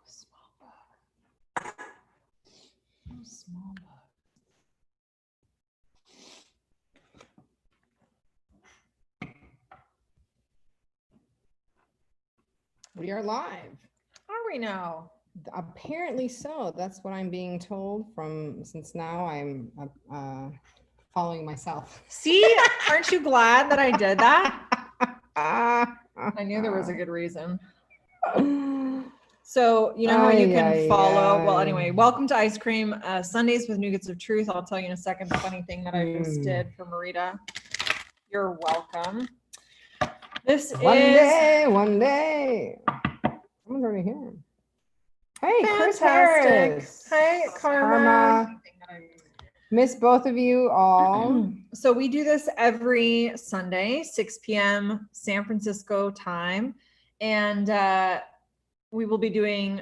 Small bug. Oh, small bug. We are live. Are we now? Apparently so. That's what I'm being told since now I'm following myself. See, aren't you glad that I did that? I knew there was a good reason. So, you know how you can follow. Well, anyway, welcome to Ice Cream Sundays with Nougats of Truth. I'll tell you in a second the funny thing that I just did for Marita. You're welcome. This one day. Someone's already here. Hey, Chris Harris. Hey, Karma. Miss both of you all. So we do this every Sunday, 6 p.m. San Francisco time. And we will be doing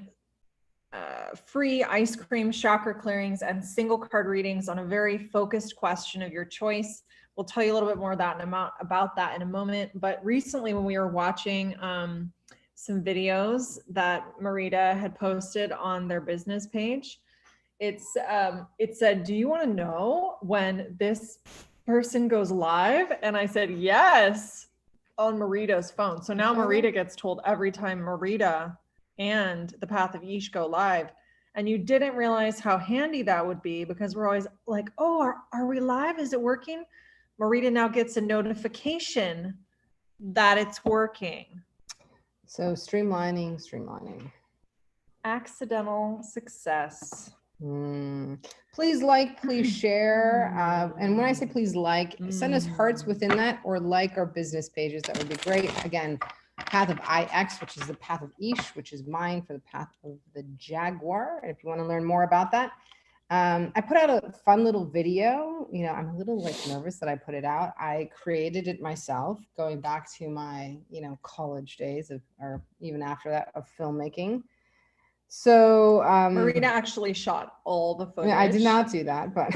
free ice cream chakra clearings and single card readings on a very focused question of your choice. We'll tell you a little bit more about that in a moment. But recently when we were watching some videos that Marita had posted on their business page, it said, do you want to know when this person goes live? And I said, yes, on Marita's phone. So now Marita gets told every time Marita and the Path of Ish go live. And you didn't realize how handy that would be, because we're always like, oh, are we live? Is it working? Marita now gets a notification that it's working. So streamlining. Accidental success. Please like, please share. And when I say please like, send us hearts within that, or like our business pages. That would be great. Again, Path of IX, which is the Path of Ish, which is mine for the Path of the Jaguar. And if you want to learn more about that, I put out a fun little video. You know, I'm a little nervous that I put it out. I created it myself, going back to my, college days or even after that, of filmmaking. So Marita actually shot all the footage. I did not do that, but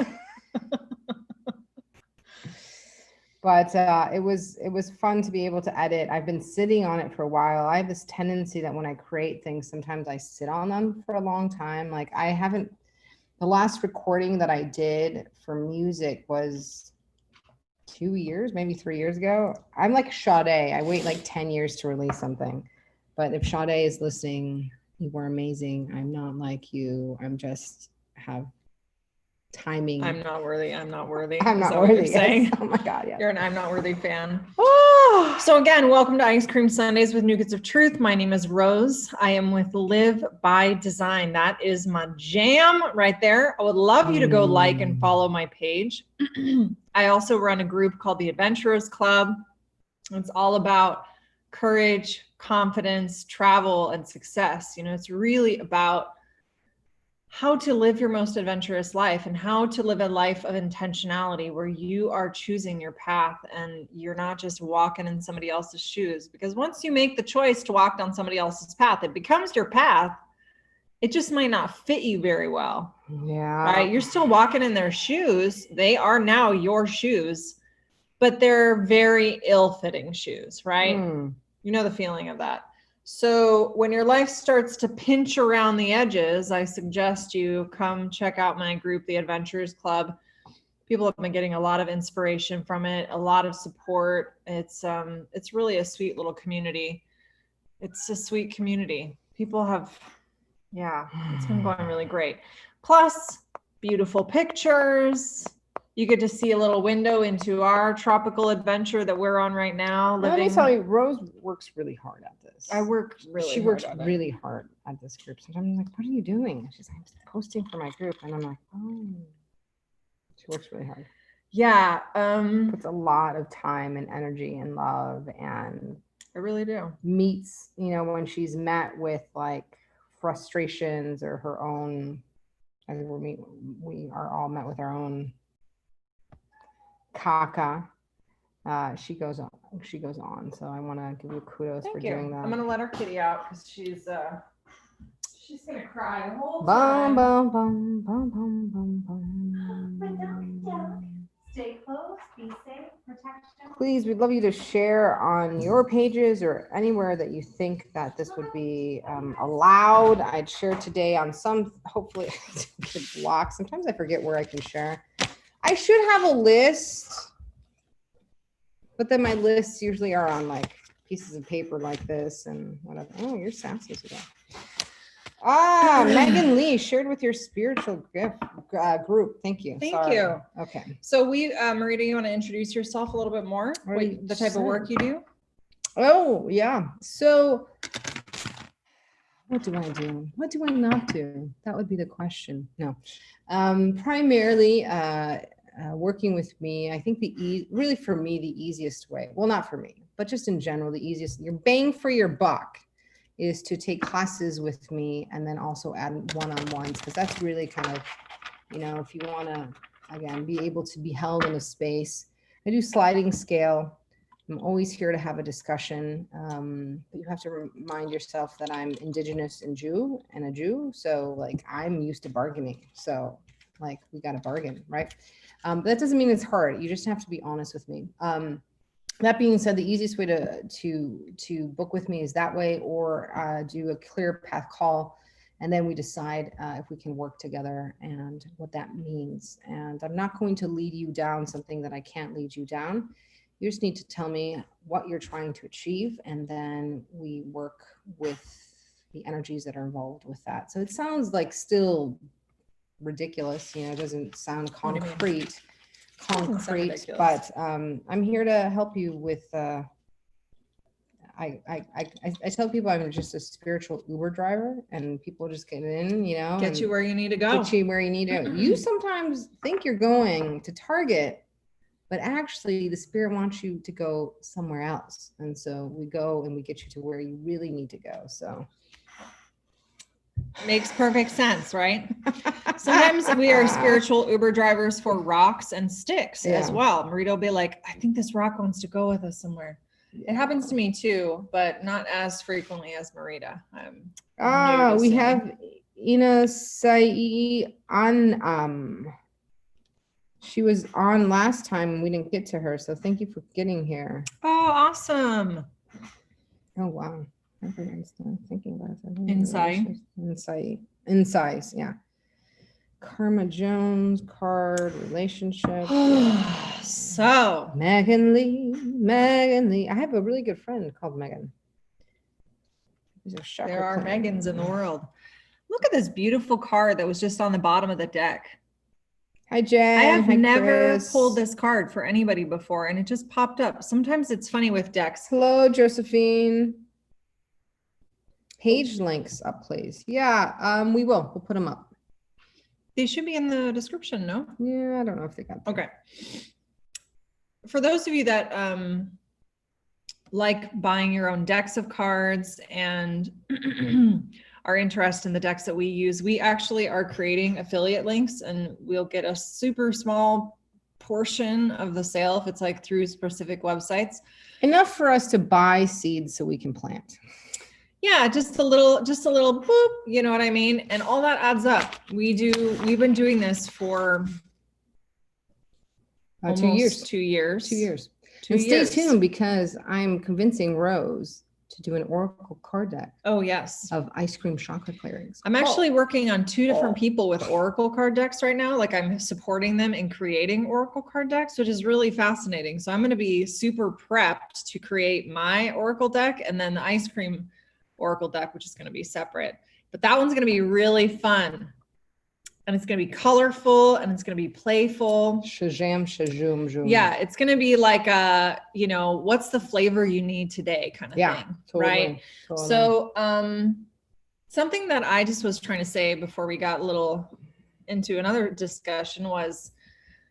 it was fun to be able to edit. I've been sitting on it for a while. I have this tendency that when I create things, sometimes I sit on them for a long time. Like the last recording that I did for music was 2 years, maybe 3 years ago. I'm like Sade. I wait like 10 years to release something. But if Sade is listening, you were amazing. I'm not like you. I'm just have timing. I'm not worthy. I'm not worthy. Yes. Oh my God. Yeah. You're an I'm not worthy fan. Oh. So again, welcome to Ice Cream Sundays with Nougats of Truth. My name is Rose. I am with Live by Design. That is my jam right there. I would love you to go like and follow my page. I also run a group called the Adventurers Club. It's all about courage, confidence, travel, and success. It's really about how to live your most adventurous life and how to live a life of intentionality where you are choosing your path and you're not just walking in somebody else's shoes. Because once you make the choice to walk down somebody else's path, it becomes your path. It just might not fit you very well. Yeah. Right? You're still walking in their shoes. They are now your shoes, but they're very ill-fitting shoes, right? You know the feeling of that. So when your life starts to pinch around the edges, I suggest you come check out my group, the Adventurers Club. People have been getting a lot of inspiration from it, a lot of support. It's really a sweet little community. It's a sweet community. People have, it's been going really great. Plus, beautiful pictures. You get to see a little window into our tropical adventure that we're on right now. Let me tell you, Rose works really hard at this. She works really hard at this group. Sometimes I'm like, what are you doing? She's like, I'm posting for my group. And I'm like, oh. She works really hard. Yeah. Puts a lot of time and energy and love, and I really do. Meets, when she's met with like frustrations or her own, I think we are all met with our own caca. She goes on. So I want to give you kudos for doing that. I'm gonna let our kitty out because she's gonna cry the whole time. Bum, bum, bum, bum, bum, bum, bum. But don't. Stay close, be safe, protect Please, we'd love you to share on your pages or anywhere that you think that this would be allowed. I'd share today on some, hopefully, block. Sometimes I forget where I can share. I should have a list, but then my lists usually are on like pieces of paper like this and whatever. Oh, you're sassy today. Megan Lee shared with your spiritual gift group. Thank you. Thank you. Okay. So Marita, you want to introduce yourself a little bit more? The type of work you do? Oh, yeah. So what do I do? What do I not do? That would be the question. No. Primarily working with me, I think really for me, the easiest way, well, not for me, but just in general, the easiest, your bang for your buck is to take classes with me and then also add one-on-ones, because that's really kind of, if you want to, again, be able to be held in a space. I do sliding scale. I'm always here to have a discussion, but you have to remind yourself that I'm Indigenous and a Jew. So like, I'm used to bargaining. So like, we got to bargain, right? But that doesn't mean it's hard. You just have to be honest with me. That being said, the easiest way to book with me is that way, or do a clear path call, and then we decide if we can work together and what that means. And I'm not going to lead you down something that I can't lead you down. You just need to tell me what you're trying to achieve, and then we work with the energies that are involved with that. So it sounds like still ridiculous, it doesn't sound concrete, but I'm here to help you with I tell people I'm just a spiritual Uber driver, and people just get in, get you where you need to go. Get you where you need to go. You sometimes think you're going to Target, but actually the spirit wants you to go somewhere else. And so we go and we get you to where you really need to go. So makes perfect sense, right? Sometimes we are spiritual Uber drivers for rocks and sticks as well. Marita will be like, I think this rock wants to go with us somewhere. It happens to me too, but not as frequently as Marita. We have Ina Sai on. She was on last time and we didn't get to her, so thank you for getting here. Oh, awesome! Oh wow. I'm thinking about it. Insights, yeah. Karma Jones card, relationship. So Megan Lee. I have a really good friend called Megan. There are Megans in the world. Look at this beautiful card that was just on the bottom of the deck. Hi, Jen. I have never Chris. pulled this card for anybody before, and it just popped up. Sometimes it's funny with decks. Hello, Josephine. Page links up, please. Yeah, we will. We'll put them up. They should be in the description, no? Yeah, I don't know if they got them. Okay. For those of you that like buying your own decks of cards and are interested in the decks that we use, we actually are creating affiliate links, and we'll get a super small portion of the sale if it's like through specific websites. Enough for us to buy seeds so we can plant. Yeah, just a little boop, you know what I mean? And all that adds up. We've been doing this for 2 years. 2 years. 2 years. 2 and years. Stay tuned, because I'm convincing Rose to do an oracle card deck. Oh, yes. Of ice cream chakra clearings. I'm actually working on 2 different people with oracle card decks right now. Like, I'm supporting them in creating oracle card decks, which is really fascinating. So I'm going to be super prepped to create my oracle deck, and then the ice cream oracle deck, which is going to be separate. But that one's going to be really fun, and it's going to be colorful, and it's going to be playful. Shazam, shazum. Yeah, it's going to be like what's the flavor you need today kind of thing, totally, right? Totally. So something that I just was trying to say before we got a little into another discussion was,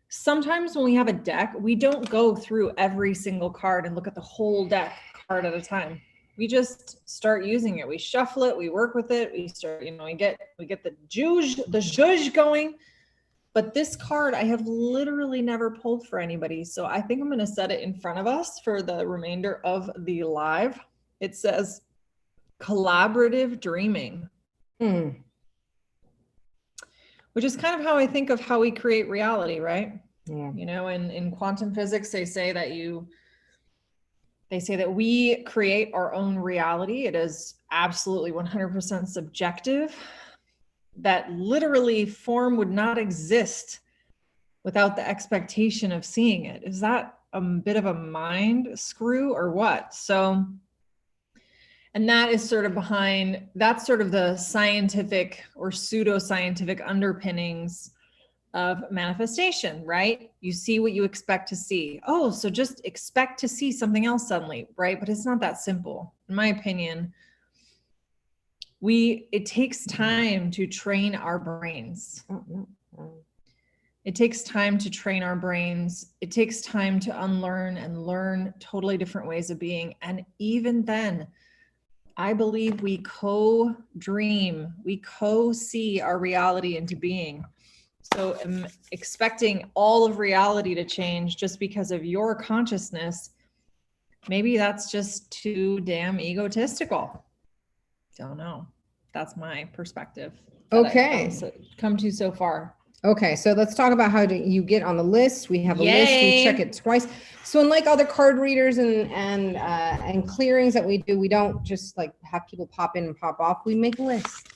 sometimes when we have a deck, we don't go through every single card and look at the whole deck card at a time. We just start using it. We shuffle it. We work with it. We start, we get the zhuzh going. But this card, I have literally never pulled for anybody. So I think I'm going to set it in front of us for the remainder of the live. It says collaborative dreaming, which is kind of how I think of how we create reality, right? Yeah. You know, in quantum physics, they say that we create our own reality. It is absolutely 100% subjective, that literally form would not exist without the expectation of seeing it. Is that a bit of a mind screw or what? So, and that is sort of that's sort of the scientific or pseudoscientific underpinnings of manifestation, right? You see what you expect to see. Oh, so just expect to see something else suddenly, right? But it's not that simple. In my opinion, it takes time to train our brains. It takes time to train our brains. It takes time to unlearn and learn totally different ways of being. And even then, I believe we co-dream, we co-see our reality into being. So expecting all of reality to change just because of your consciousness, maybe that's just too damn egotistical. Don't know. That's my perspective. Okay. Come to so far. Okay, so let's talk about how you get on the list. We have a list. Yay. We check it twice. So unlike other card readers and clearings that we do, we don't just like have people pop in and pop off. We make a list.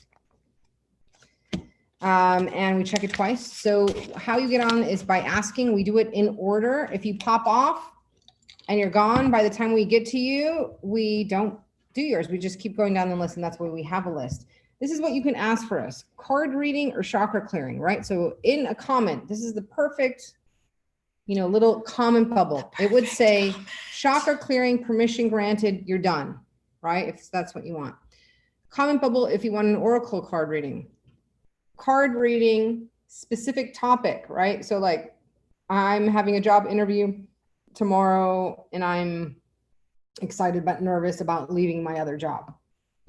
And we check it twice. So how you get on is by asking. We do it in order. If you pop off and you're gone, by the time we get to you, we don't do yours. We just keep going down the list, and that's why we have a list. This is what you can ask for us: card reading or chakra clearing, right? So in a comment, this is the perfect, little comment bubble. It would say chakra clearing, permission granted, you're done, right? If that's what you want. Comment bubble if you want an oracle card reading. Card reading, specific topic, right? So like, I'm having a job interview tomorrow and I'm excited but nervous about leaving my other job.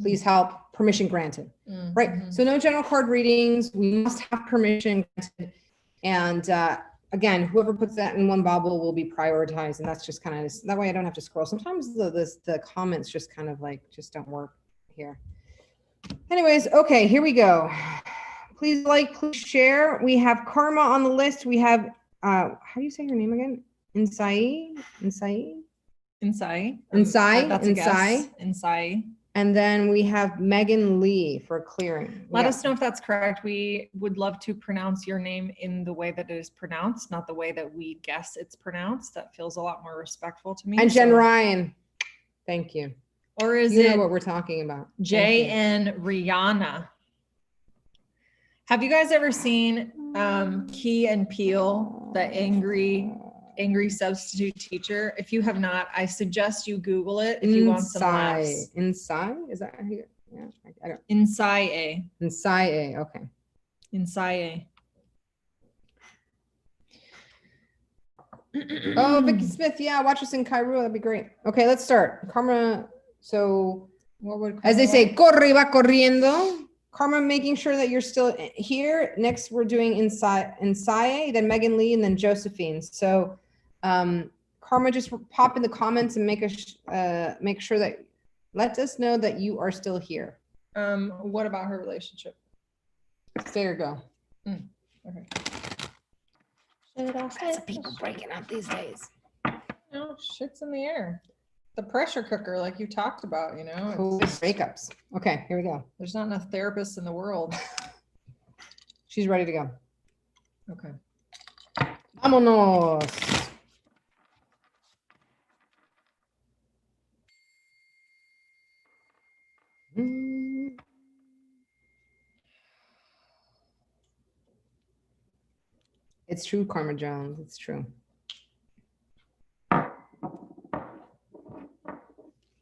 Please help, permission granted, right? So no general card readings, we must have permission granted. And again, whoever puts that in one bubble will be prioritized, and that's just kind of, that way I don't have to scroll. Sometimes the comments just kind of like, just don't work here. Anyways, okay, here we go. Please like, please share. We have Karma on the list. We have, how do you say her name again? Insai. And then we have Megan Lee for clearing. Let us know if that's correct. We would love to pronounce your name in the way that it is pronounced, not the way that we guess it's pronounced. That feels a lot more respectful to me. And Jen Ryan, thank you. Or is it know what we're talking about? J.N. Rihanna. Have you guys ever seen Key and Peele, the angry substitute teacher? If you have not, I suggest you Google it if you want some laughs. Inside? Is that how you? Yeah, I don't. Inside. Okay. Inside. Oh, Vicky Smith. Yeah, watch us in Cairo. That'd be great. Okay, let's start. Karma. So, as they say, corre va corriendo. Karma, making sure that you're still here. Next, we're doing Inside, then Megan Lee, and then Josephine. So, Karma, just pop in the comments and make sure that, let us know that you are still here. What about her relationship? There you go. Okay. Lots of people breaking up these days. No, shit's in the air. The pressure cooker, like you talked about, Breakups. Okay, here we go. There's not enough therapists in the world. She's ready to go. Okay. Vámonos. It's true, Karma Jones. It's true.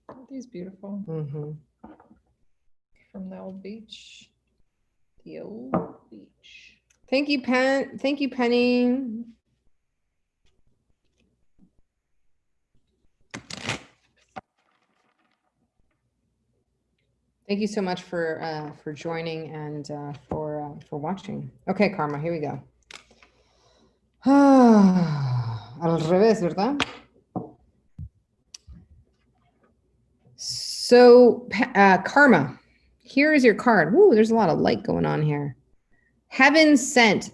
Aren't these beautiful? From the old beach. The old beach. Thank you, Thank you, Penny. Thank you so much for joining and for watching. Okay, Karma, here we go. Al revés, ¿verdad? So, Karma, here is your card. Woo, there's a lot of light going on here. Heaven sent.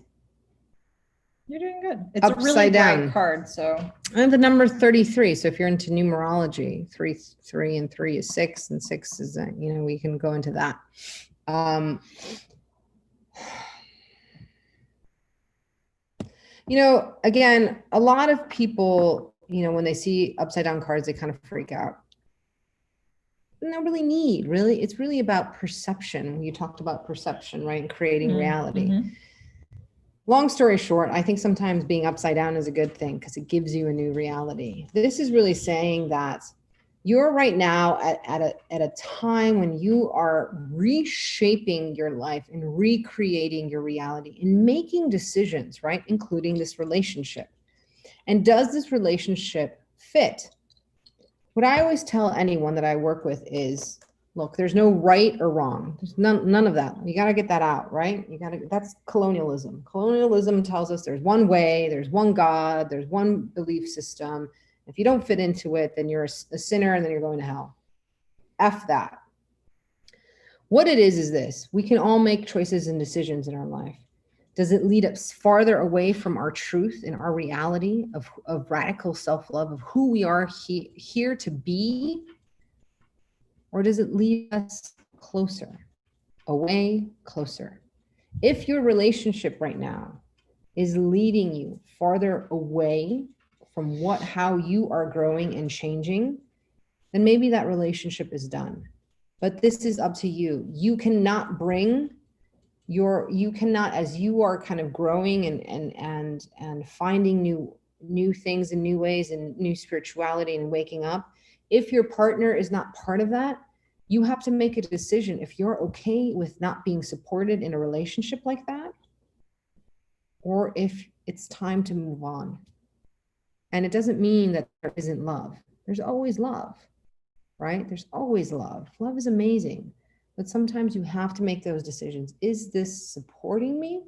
You're doing good. It's a really Upside down. bright card. So I have the number 33. So if you're into numerology, 3 and 3 is 6, and 6 is, we can go into that. Again, a lot of people, when they see upside down cards, they kind of freak out. No really need, really. It's really about perception. You talked about perception, right? And creating reality. Mm-hmm. Long story short, I think sometimes being upside down is a good thing because it gives you a new reality. This is really saying that you're right now at a time when you are reshaping your life and recreating your reality and making decisions, right? Including this relationship. And does this relationship fit? What I always tell anyone that I work with is, look, there's no right or wrong. There's none of that. You got to get that out, right? That's colonialism. Colonialism tells us there's one way, there's one God, there's one belief system. If you don't fit into it, then you're a sinner and then you're going to hell. F that. What it is this: we can all make choices and decisions in our life. Does it lead us farther away from our truth and our reality of radical self-love, of who we are here to be? Or does it lead us closer, away, closer? If your relationship right now is leading you farther away from how you are growing and changing, then maybe that relationship is done. But this is up to you. You cannot, as you are kind of growing and finding new things and new ways and new spirituality and waking up, if your partner is not part of that, you have to make a decision if you're okay with not being supported in a relationship like that, or if it's time to move on. And it doesn't mean that there isn't love. There's always love, right? There's always love. Love is amazing. But sometimes you have to make those decisions. Is this supporting me?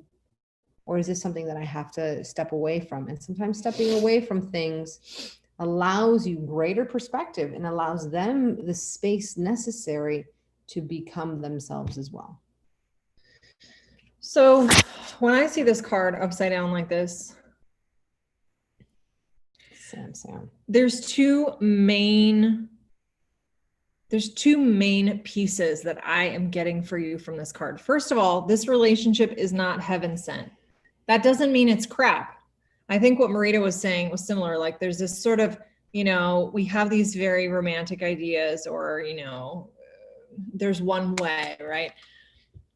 Or is this something that I have to step away from? And sometimes stepping away from things allows you greater perspective and allows them the space necessary to become themselves as well. So when I see this card upside down like this, Sam. There's two main pieces that I am getting for you from this card. First of all, this relationship is not heaven sent. That doesn't mean it's crap. I think what Marita was saying was similar. Like there's this sort of, we have these very romantic ideas, or, there's one way, right?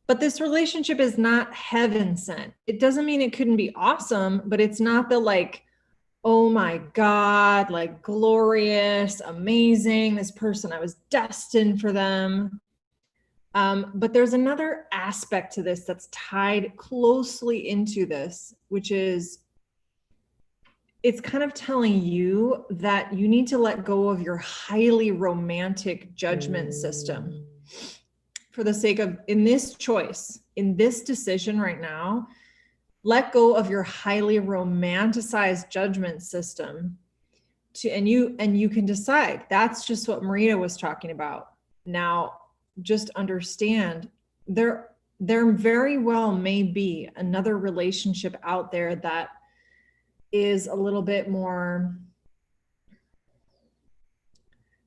But this relationship is not heaven sent. It doesn't mean it couldn't be awesome, but it's not the oh my God, glorious, amazing, this person, I was destined for them. But there's another aspect to this that's tied closely into this, which is it's kind of telling you that you need to let go of your highly romantic judgment system for the sake of, in this choice, in this decision right now. Let go of your highly romanticized judgment system and you can decide. That's just what Marita was talking about. Now, just understand there very well may be another relationship out there that is a little bit more,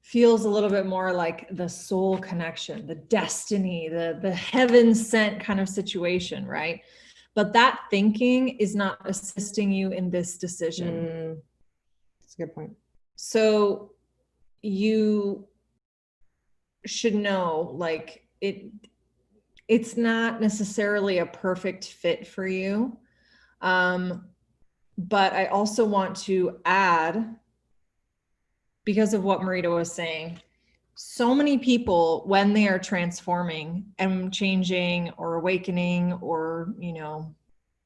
feels a little bit more like the soul connection, the destiny, the heaven sent kind of situation, right? But that thinking is not assisting you in this decision. That's a good point. So you should know, it's not necessarily a perfect fit for you. But I also want to add, because of what Marita was saying, so many people, when they are transforming and changing or awakening or,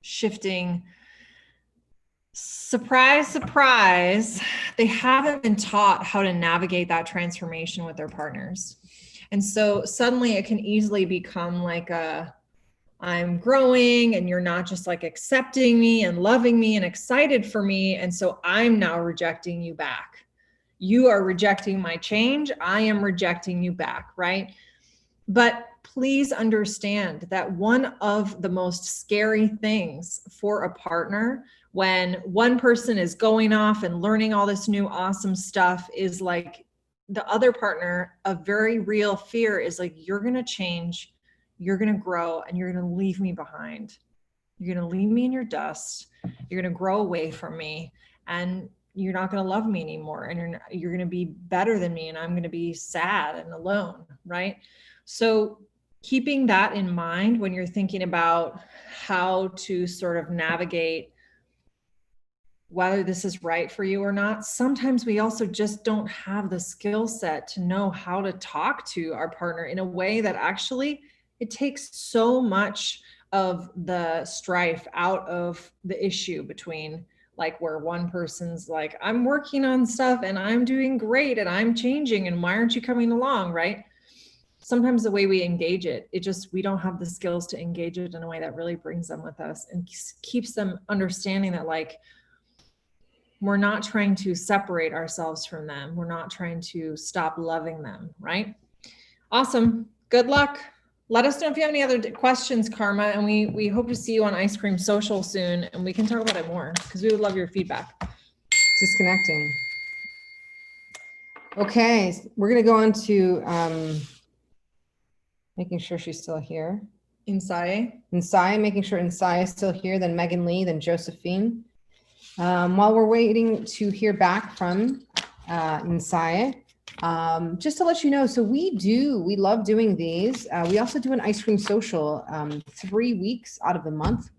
shifting, surprise, surprise, they haven't been taught how to navigate that transformation with their partners. And so suddenly it can easily become I'm growing and you're not just accepting me and loving me and excited for me. And so I'm now rejecting you back. You are rejecting my change. I am rejecting you back, right? But please understand that one of the most scary things for a partner when one person is going off and learning all this new awesome stuff is like the other partner, a very real fear is like, you're going to change, you're going to grow, and you're going to leave me behind. You're going to leave me in your dust. You're going to grow away from me, and you're not going to love me anymore. And you're going to be better than me, and I'm going to be sad and alone. Right? So keeping that in mind when you're thinking about how to sort of navigate whether this is right for you or not, sometimes we also just don't have the skill set to know how to talk to our partner in a way that actually it takes so much of the strife out of the issue between like where one person's like, I'm working on stuff and I'm doing great and I'm changing and why aren't you coming along, right? Sometimes the way we engage it, we don't have the skills to engage it in a way that really brings them with us and keeps them understanding that like, we're not trying to separate ourselves from them. We're not trying to stop loving them, right? Awesome. Good luck. Let us know if you have any other questions, Karma, and we hope to see you on Ice Cream Social soon, and we can talk about it more because we would love your feedback. Disconnecting. Okay, we're gonna go on to making sure she's still here. Insai, making sure Insai is still here, then Megan Lee, then Josephine. While we're waiting to hear back from Insai, just to let you know, so we love doing these. We also do an ice cream social 3 weeks out of the month.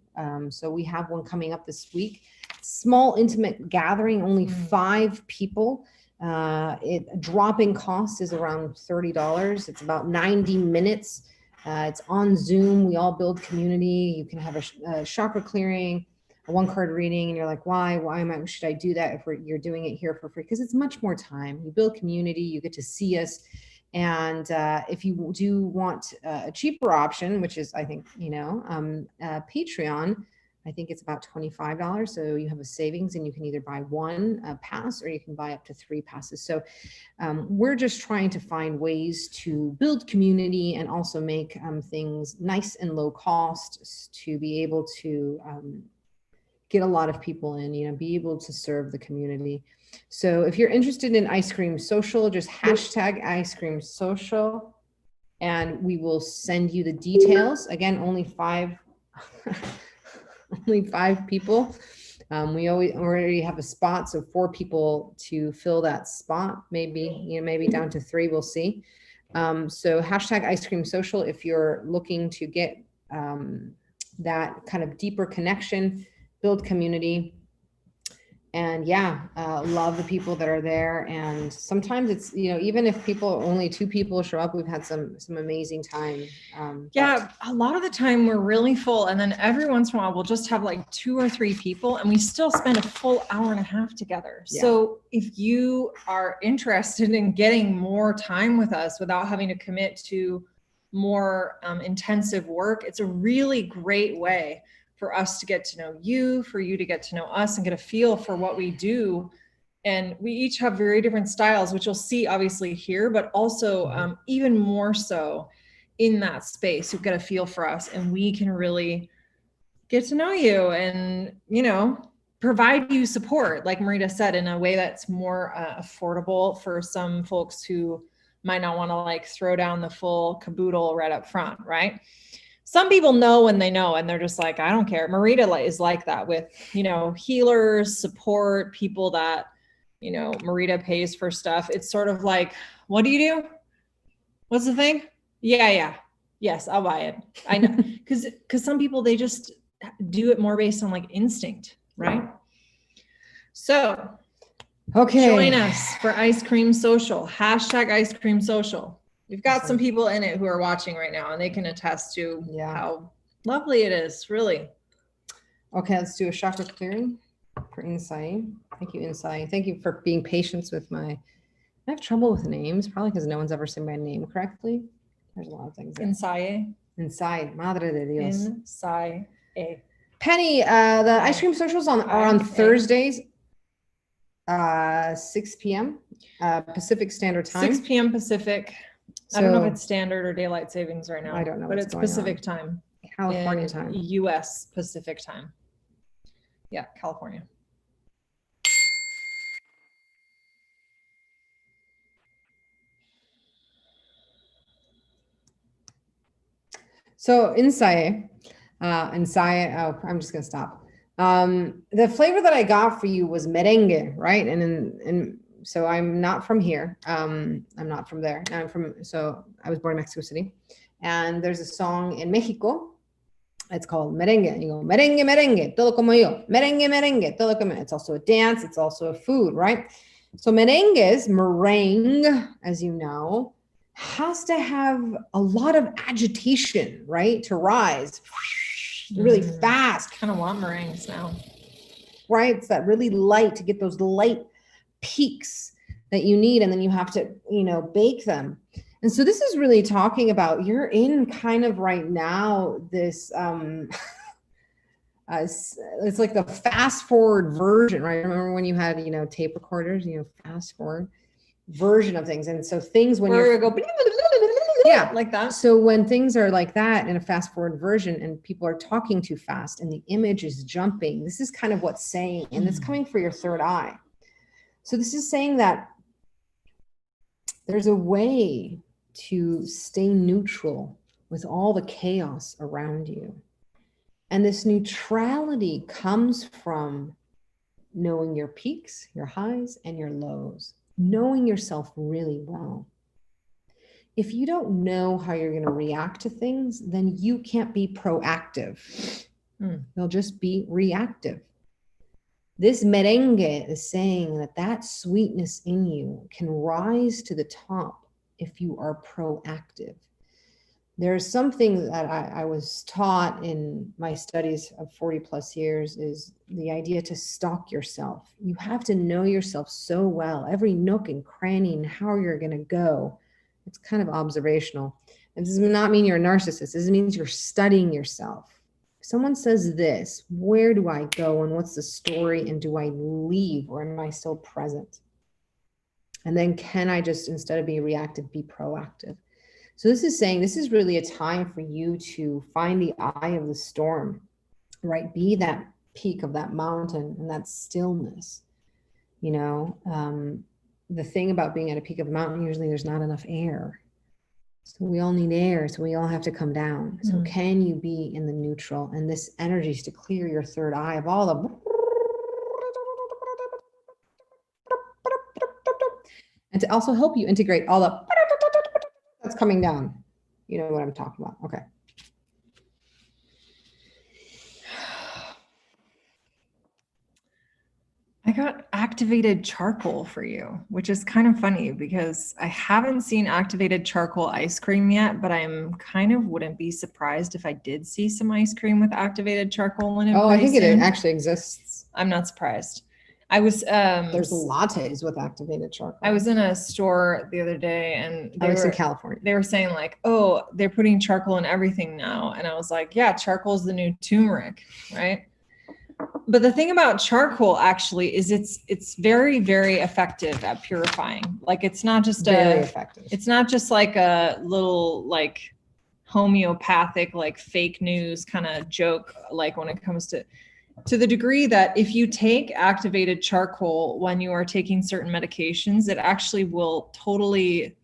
So we have one coming up this week. Small, intimate gathering, only 5 people. Dropping cost is around $30. It's about 90 minutes. It's on Zoom. We all build community. You can have a chakra clearing, a 1-card reading, and you're like, why should I do that if you're doing it here for free? Because it's much more time. You build community, you get to see us. And if you do want a cheaper option, which is, I think, Patreon, I think it's about $25. So you have a savings and you can either buy 1 pass or you can buy up to 3 passes. So we're just trying to find ways to build community and also make things nice and low cost to be able to get a lot of people in, be able to serve the community. So if you're interested in Ice Cream Social, just hashtag Ice Cream Social and we will send you the details. Again, only 5 people. We already have a spot, so 4 people to fill that spot, maybe down to 3, we'll see. So hashtag Ice Cream Social if you're looking to get that kind of deeper connection, build community, and love the people that are there. And sometimes it's, even if only 2 people show up, we've had some amazing time. A lot of the time we're really full. And then every once in a while, we'll just have like 2 or 3 people and we still spend a full hour and a half together. Yeah. So if you are interested in getting more time with us without having to commit to more intensive work, it's a really great way for us to get to know you, for you to get to know us and get a feel for what we do. And we each have very different styles, which you'll see obviously here, but also even more so in that space. You'll get a feel for us and we can really get to know you and, provide you support, like Marita said, in a way that's more affordable for some folks who might not want to like throw down the full caboodle right up front, right? Some people know when they know, and they're just like, I don't care. Marita is like that with, healers, support, people that, Marita pays for stuff. It's sort of like, what do you do? What's the thing? Yeah. Yes, I'll buy it. I know. Because some people, they just do it more based on like instinct, right? So, okay. Join us for Ice Cream Social. Hashtag Ice Cream Social. We've got some people in it who are watching right now and they can attest to how lovely it is, really. Okay, let's do a chakra clearing for Insai. Thank you, Insai. Thank you for being patient with I have trouble with names, probably because no one's ever said my name correctly. There's a lot of things there. Insai, Madre de Dios. Insai. Penny, the Ice Cream Socials are on Thursdays, 6 p.m. Pacific Standard Time. 6 p.m. Pacific. I don't know if it's standard or daylight savings right now. I don't know but what's it's going Pacific on. time. California in time. US Pacific time. Yeah, California. So inside, oh, I'm just gonna stop. The flavor that I got for you was merengue, right? And so I'm not from here. I'm not from there. So I was born in Mexico City, and there's a song in Mexico. It's called merengue. You go merengue, merengue, todo como yo. Merengue, merengue, todo como. It's also a dance. It's also a food, right? So meringue, as you know, has to have a lot of agitation, right? To rise really fast. Kind of want meringues now. Right? It's that really light to get those light peaks that you need. And then you have to, bake them. And so this is really talking about, you're in kind of right now, this, it's like the fast forward version, right? Remember when you had, tape recorders, fast forward version of things. And so things when you go, yeah, like that. So when things are like that in a fast forward version and people are talking too fast and the image is jumping, this is kind of what's saying, and it's coming for your third eye. So this is saying that there's a way to stay neutral with all the chaos around you. And this neutrality comes from knowing your peaks, your highs, and your lows, knowing yourself really well. If you don't know how you're going to react to things, then you can't be proactive. You'll just be reactive. This merengue is saying that sweetness in you can rise to the top if you are proactive. There's something that I was taught in my studies of 40 plus years is the idea to stalk yourself. You have to know yourself so well, every nook and cranny and how you're going to go. It's kind of observational. It does not mean you're a narcissist. This means you're studying yourself. If someone says this, where do I go and what's the story, and do I leave or am I still present? And then can I just, instead of being reactive, be proactive? So this is saying this is really a time for you to find the eye of the storm, right? Be that peak of that mountain and that stillness. The thing about being at a peak of a mountain, usually there's not enough air. So we all need air. So we all have to come down. So can you be in the neutral? And this energy is to clear your third eye of all the, and to also help you integrate all the that's coming down. You know what I'm talking about. Okay. I got activated charcoal for you, which is kind of funny because I haven't seen activated charcoal ice cream yet, but I'm kind of wouldn't be surprised if I did see some ice cream with activated charcoal in it. Oh, I think it actually exists. I'm not surprised. I was there's lattes with activated charcoal. I was in a store the other day and I was in California. They were saying like, oh, they're putting charcoal in everything now. And I was like, yeah, charcoal is the new turmeric, right? But the thing about charcoal actually is it's very, very effective at purifying. Like it's not just very effective. It's not just like a little like homeopathic, like fake news kind of joke, like when it comes to the degree that if you take activated charcoal when you are taking certain medications, it actually will totally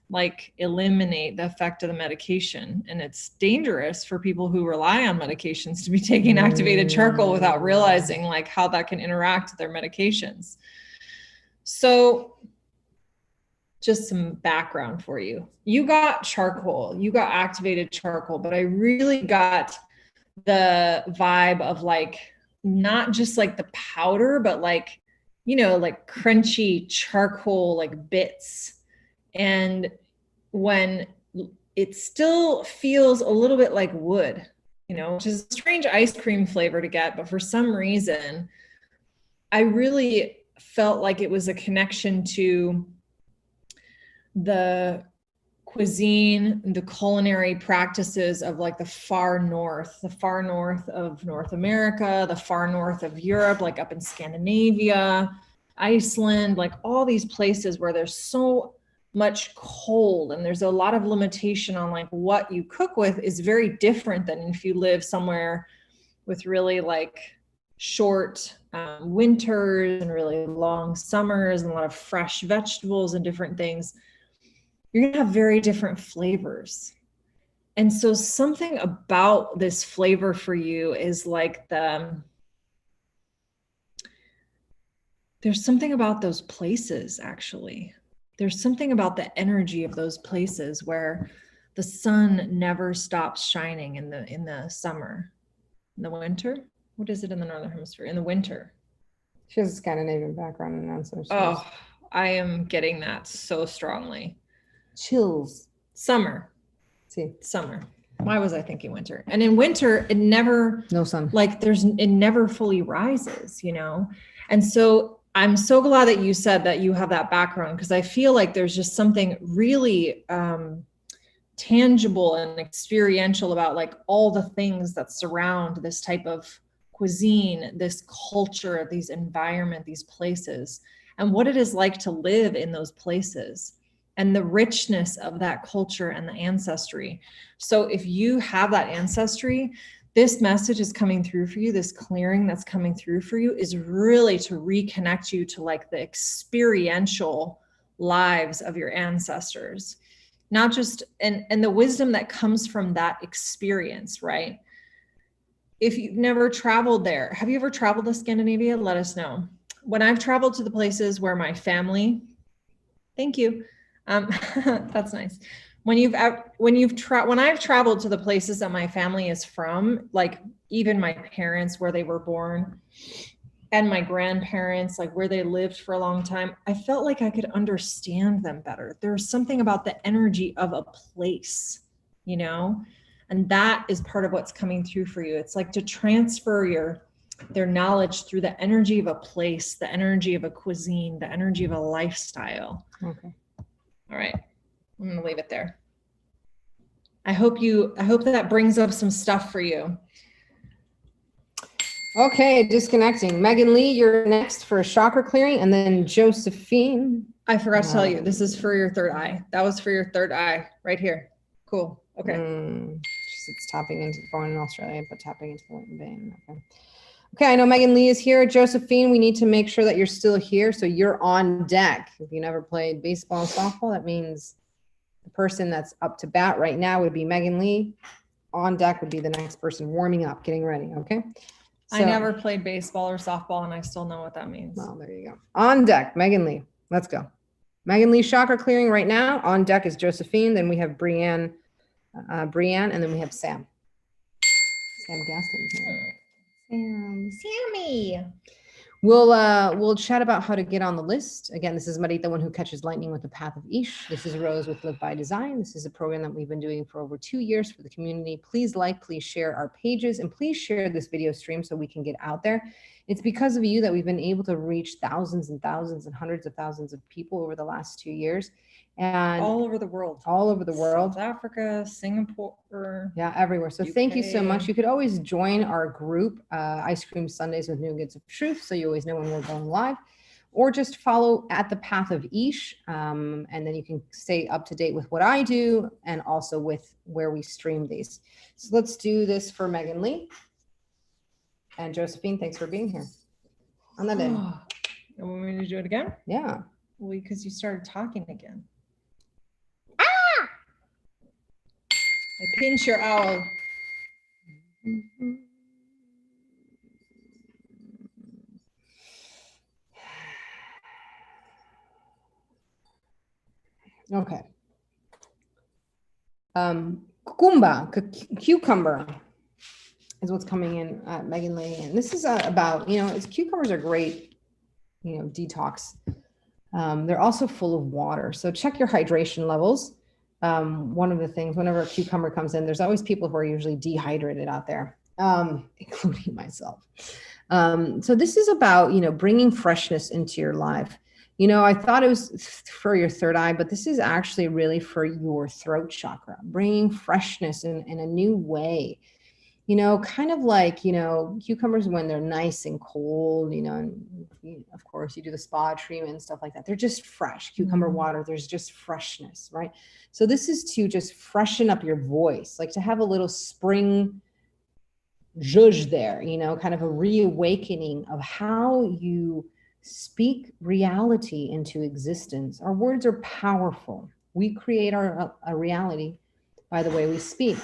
like eliminate the effect of the medication. And it's dangerous for people who rely on medications to be taking activated charcoal without realizing like how that can interact with their medications. So just some background for you. You got charcoal, you got activated charcoal, but I really got the vibe of like, not just like the powder, but like, like crunchy charcoal, like bits. And when it still feels a little bit like wood, which is a strange ice cream flavor to get, but for some reason, I really felt like it was a connection to the cuisine, the culinary practices of like the far north of North America, the far north of Europe, like up in Scandinavia, Iceland, like all these places where there's so much cold, and there's a lot of limitation on like what you cook with is very different than if you live somewhere with really like short winters and really long summers and a lot of fresh vegetables and different things. You're gonna have very different flavors. And so something about this flavor for you is like there's something about those places, actually. There's something about the energy of those places where the sun never stops shining in the summer. In the winter? What is it in the Northern Hemisphere? In the winter. She has a Scandinavian background and that's what Oh, I am getting that so strongly. Chills. Summer. See. Summer. Why was I thinking winter? And in winter, it never, no sun. Like it never fully rises, you know? And so I'm so glad that you said that you have that background, because I feel like there's just something really tangible and experiential about like all the things that surround this type of cuisine, this culture, these environment, these places, and what it is like to live in those places, and the richness of that culture and the ancestry. So if you have that ancestry, this message is coming through for you. This clearing that's coming through for you is really to reconnect you to like the experiential lives of your ancestors, not just, and the wisdom that comes from that experience, right? If you've never traveled there, have you ever traveled to Scandinavia? Let us know. When I've traveled to the places where my family, thank you. That's nice. When I've traveled to the places that my family is from, like even my parents, where they were born, and my grandparents, like where they lived for a long time, I felt like I could understand them better. There's something about the energy of a place, you know, and that is part of what's coming through for you. It's like to transfer their knowledge through the energy of a place, the energy of a cuisine, the energy of a lifestyle. Okay. All right. I'm going to leave it there. I hope that brings up some stuff for you. Okay, disconnecting. Megan Lee, you're next for a chakra clearing, and then Josephine. I forgot to tell you, this is for your third eye. That was for your third eye right here. Cool. Okay. It's tapping into born in Australia, but tapping into the White vein. Okay. Okay, I know Megan Lee is here. Josephine, we need to make sure that you're still here. So you're on deck. If you never played baseball and softball, that means the person that's up to bat right now would be Megan Lee. On deck would be the next person warming up, getting ready. Okay. So, I never played baseball or softball, and I still know what that means. Well, there you go. On deck, Megan Lee. Let's go. Megan Lee chakra clearing right now. On deck is Josephine. Then we have Brianne, and then we have Sam. Sam Gaston. Sammy. We'll chat about how to get on the list. Again, this is Marita, the one who catches lightning with the path of Ish. This is Rose with Live by Design. This is a program that we've been doing for over 2 years for the community. Please please share our pages, and please share this video stream so we can get out there. It's because of you that we've been able to reach thousands and thousands and hundreds of thousands of people over the last 2 years. And all over the world. All over the world. South Africa, Singapore. Yeah, everywhere. So UK. Thank you so much. You could always join our group, Ice Cream Sundays with Nougats of Truth, so you always know when we're going live. Or just follow at the Path of Ish, and then you can stay up to date with what I do and also with where we stream these. So let's do this for Megan Lee. And Josephine, thanks for being here. On that end. You want me to do it again? Yeah. Well, because you started talking again. I pinch your owl. Okay. Cucumber is what's coming in at Megan Lee. And this is about, cucumbers are great, detox. They're also full of water. So check your hydration levels. One of the things, whenever a cucumber comes in, there's always people who are usually dehydrated out there, including myself. So this is about, bringing freshness into your life. I thought it was for your third eye, but this is actually really for your throat chakra, bringing freshness in a new way. kind of like, cucumbers when they're nice and cold, and of course you do the spa treatment and stuff like that. They're just fresh. Cucumber water, there's just freshness, right? So this is to just freshen up your voice, like to have a little spring zhuzh there, kind of a reawakening of how you speak reality into existence. Our words are powerful. We create our reality by the way we speak.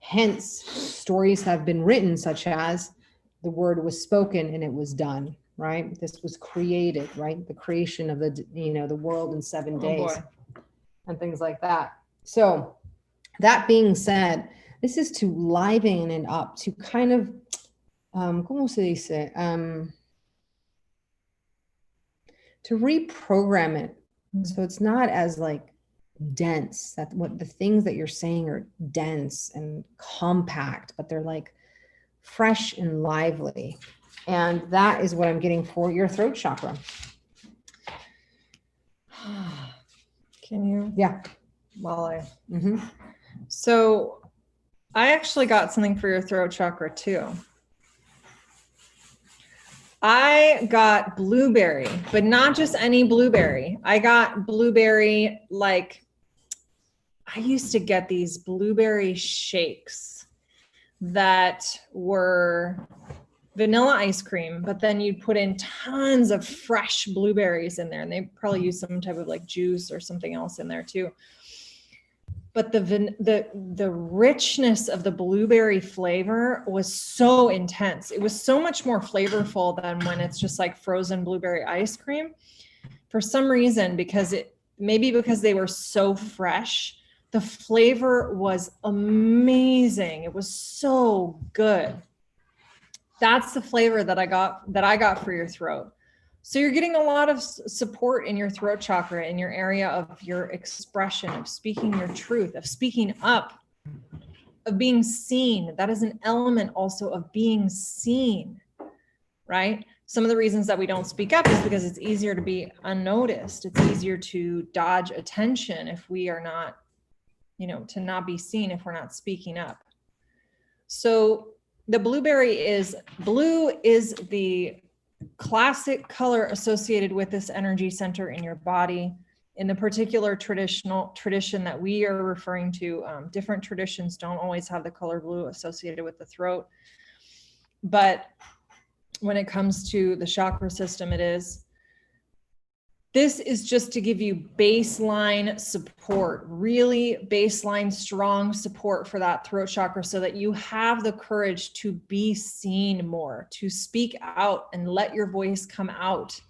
Hence, stories have been written such as the word was spoken and it was done, right? This was created, right? The creation of the world in 7 days and things like that. So that being said, this is to liven it up, to kind of, ¿cómo se dice? To reprogram it. So it's not as like dense, that what the things that you're saying are dense and compact, but they're like fresh and lively. And that is what I'm getting for your throat chakra. Can you? Yeah. So I actually got something for your throat chakra too. I got blueberry, but not just any blueberry. I got blueberry, like I used to get these blueberry shakes that were vanilla ice cream, but then you'd put in tons of fresh blueberries in there, and they probably use some type of like juice or something else in there too. But the richness of the blueberry flavor was so intense. It was so much more flavorful than when it's just like frozen blueberry ice cream. For some reason, because they were so fresh, the flavor was amazing. It was so good. That's the flavor that I got for your throat. So you're getting a lot of support in your throat chakra, in your area of your expression, of speaking your truth, of speaking up, of being seen. That is an element also of being seen, right? Some of the reasons that we don't speak up is because it's easier to be unnoticed. It's easier to dodge attention if we are not, to not be seen if we're not speaking up. So the blue is the classic color associated with this energy center in your body. In the particular tradition that we are referring to, different traditions don't always have the color blue associated with the throat. But when it comes to the chakra system, it is. This is just to give you baseline support, really baseline strong support for that throat chakra, so that you have the courage to be seen more, to speak out and let your voice come out,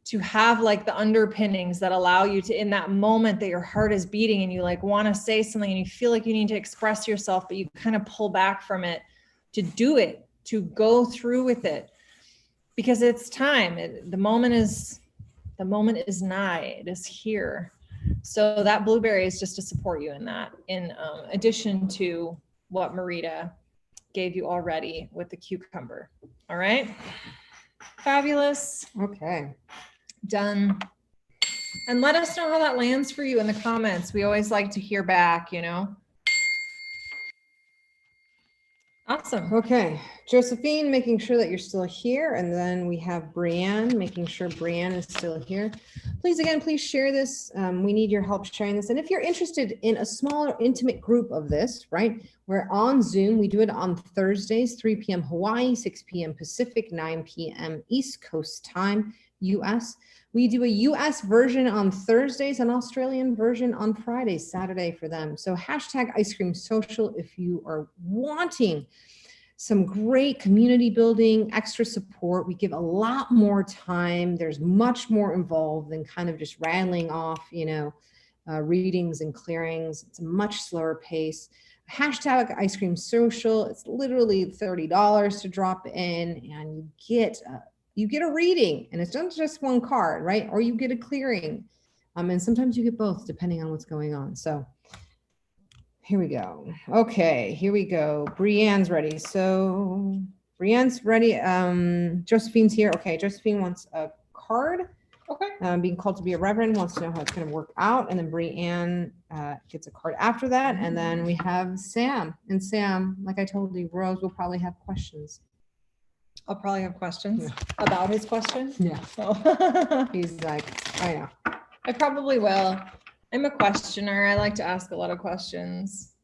to have like the underpinnings that allow you to, in that moment that your heart is beating and you like want to say something and you feel like you need to express yourself, but you kind of pull back from it, to do it, to go through with it, because it's time. The moment is nigh. It is here. So that blueberry is just to support you in that, in addition to what Marita gave you already with the cucumber. All right. Fabulous. Okay. Done. And let us know how that lands for you in the comments. We always like to hear back, Awesome. Okay. Josephine, making sure that you're still here. And then we have Brienne, making sure Brienne is still here. Please share this. We need your help sharing this. And if you're interested in a smaller, intimate group of this, right? We're on Zoom. We do it on Thursdays, 3 p.m. Hawaii, 6 p.m. Pacific, 9 p.m. East Coast time, US. We do a US version on Thursdays, an Australian version on Fridays, Saturday for them. So hashtag Ice Cream Social if you are wanting some great community building, extra support. We give a lot more time. There's much more involved than kind of just rattling off, readings and clearings. It's a much slower pace. Hashtag Ice Cream Social. It's literally $30 to drop in, and you get a reading, and it's not just one card, right? Or you get a clearing. And sometimes you get both depending on what's going on. So here we go. Okay, here we go. Brienne's ready. So Brienne's ready. Josephine's here. Okay, Josephine wants a card. Okay. Being called to be a reverend, wants to know how it's going to work out. And then Brianne gets a card after that. And then we have Sam. And Sam, like I told you, Rose will probably have questions. I'll probably have questions about his question. Yeah. So He's like, I know. I probably will. I'm a questioner. I like to ask a lot of questions.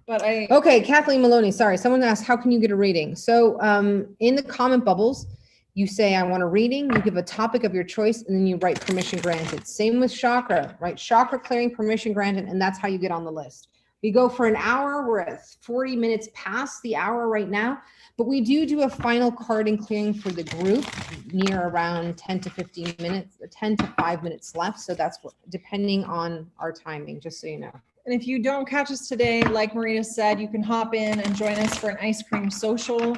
But Okay, Kathleen Maloney, sorry. Someone asked, how can you get a reading? So in the comment bubbles, you say, I want a reading. You give a topic of your choice, and then you write permission granted. Same with chakra, right? Chakra clearing, permission granted, and that's how you get on the list. We go for an hour. We're at 40 minutes past the hour right now, but we do a final carding clearing for the group near around 10 to 15 minutes, 10 to 5 minutes left. So that's what, depending on our timing, just so you know. And if you don't catch us today, like Marita said, you can hop in and join us for an ice cream social.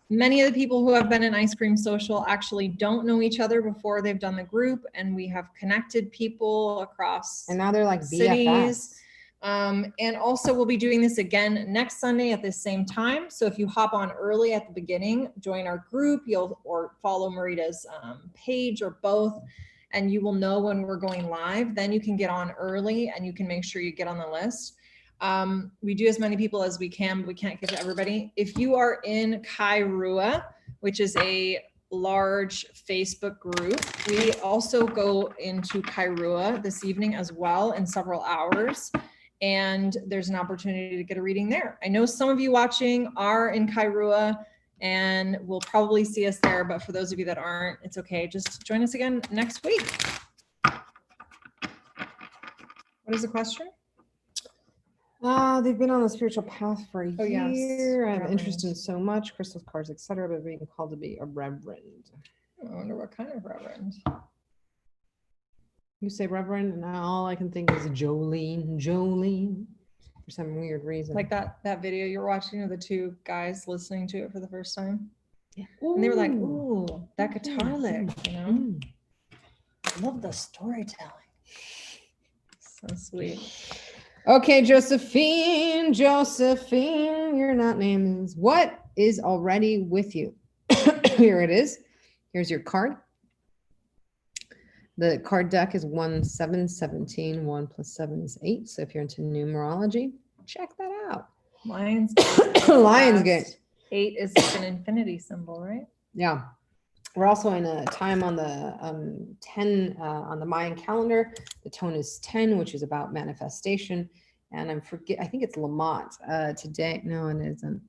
Many of the people who have been in ice cream social actually don't know each other before they've done the group, and we have connected people across and now they're like cities. BFFs. And also we'll be doing this again next Sunday at the same time. So if you hop on early at the beginning, join our group, or follow Marita's page or both, and you will know when we're going live. Then you can get on early and you can make sure you get on the list. We do as many people as we can, but we can't get to everybody. If you are in Kairua, which is a large Facebook group, we also go into Kairua this evening as well in several hours. And there's an opportunity to get a reading there. I know some of you watching are in Kairua and will probably see us there, but for those of you that aren't, it's okay. Just join us again next week. What is the question? They've been on the spiritual path for a yes. year. I have Reverend. interest in so much, crystals, cards, etc., but being called to be a reverend. I wonder what kind of reverend. You say reverend, and all I can think is Jolene, for some weird reason. Like that video you're watching of the two guys listening to it for the first time. Yeah. And they were like, ooh, that guitar lick, you know? I love the storytelling. So sweet. Okay, Josephine, you're not named. What is already with you? Here it is. Here's your card. The card deck is 1, 7, 17. 1 plus 7 is 8. So if you're into numerology, check that out. Lions. Lionsgate. 8 is like an infinity symbol, right? Yeah. We're also in a time on the 10 on the Mayan calendar. The tone is 10, which is about manifestation. And I think it's Lamont today. No, it isn't.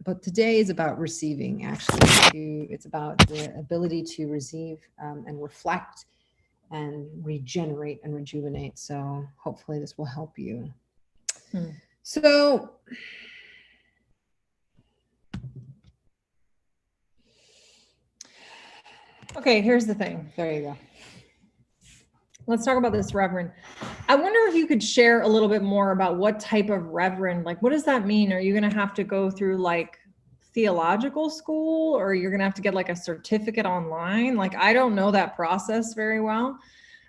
But today is about receiving, actually. It's about the ability to receive and reflect and regenerate and rejuvenate. So hopefully this will help you. So okay, here's the thing. there you go. Let's talk about this reverend. I wonder if you could share a little bit more about what type of reverend, like, what does that mean? Are you going to have to go through like theological school, or you're going to have to get like a certificate online? Like, I don't know that process very well.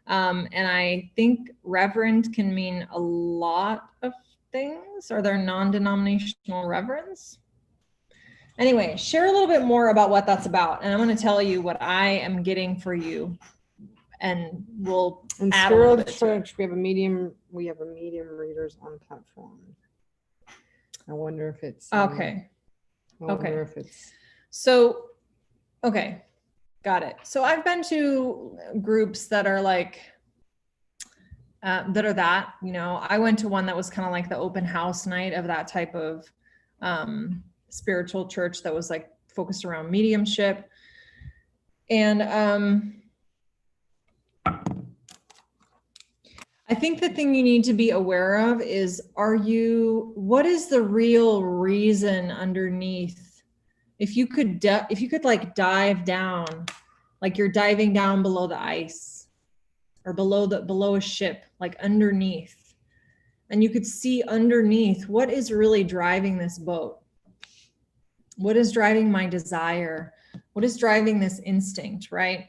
And I think reverend can mean a lot of things. Are there non-denominational reverends? Anyway, share a little bit more about what that's about. And I'm going to tell you what I am getting for you. And we'll add a little bit to it. We have a medium readers on platform. I wonder if it's okay. I wonder if it's So, okay, got it. So I've been to groups that are like, you know, I went to one that was kind of like the open house night of that type of spiritual church that was like focused around mediumship. And I think the thing you need to be aware of is, what is the real reason underneath? If you could like dive down, like you're diving down below the ice or below a ship, like underneath, and you could see underneath, what is really driving this boat? What is driving my desire? What is driving this instinct, right?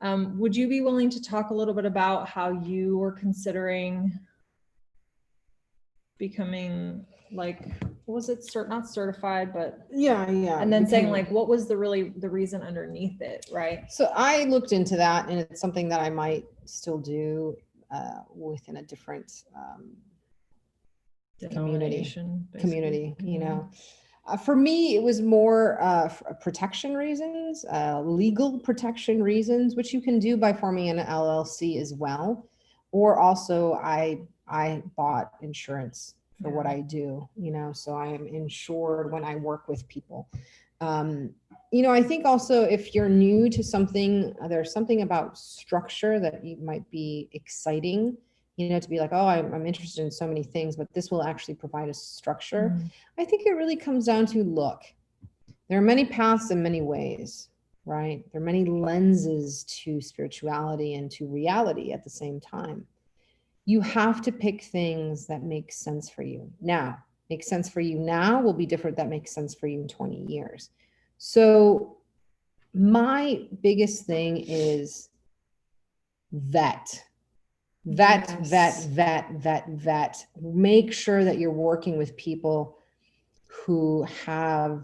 Would you be willing to talk a little bit about how you were considering becoming like, what was it? Not certified, but Yeah. and then saying like, what was the reason underneath it, right? So I looked into that, and it's something that I might still do within a different community, you know. For me, it was more protection reasons, legal protection reasons, which you can do by forming an LLC as well. Or also I bought insurance for what I do, you know, so I am insured when I work with people. You know, I think also if you're new to something, there's something about structure that you might be exciting, you know, to be like, oh, I'm interested in so many things, but this will actually provide a structure. I think it really comes down to, look, there are many paths and many ways, right? There are many lenses to spirituality and to reality at the same time. You have to pick things that make sense for you now. Makes sense for you now will be different that makes sense for you in 20 years. So my biggest thing is vet. Make sure that you're working with people who have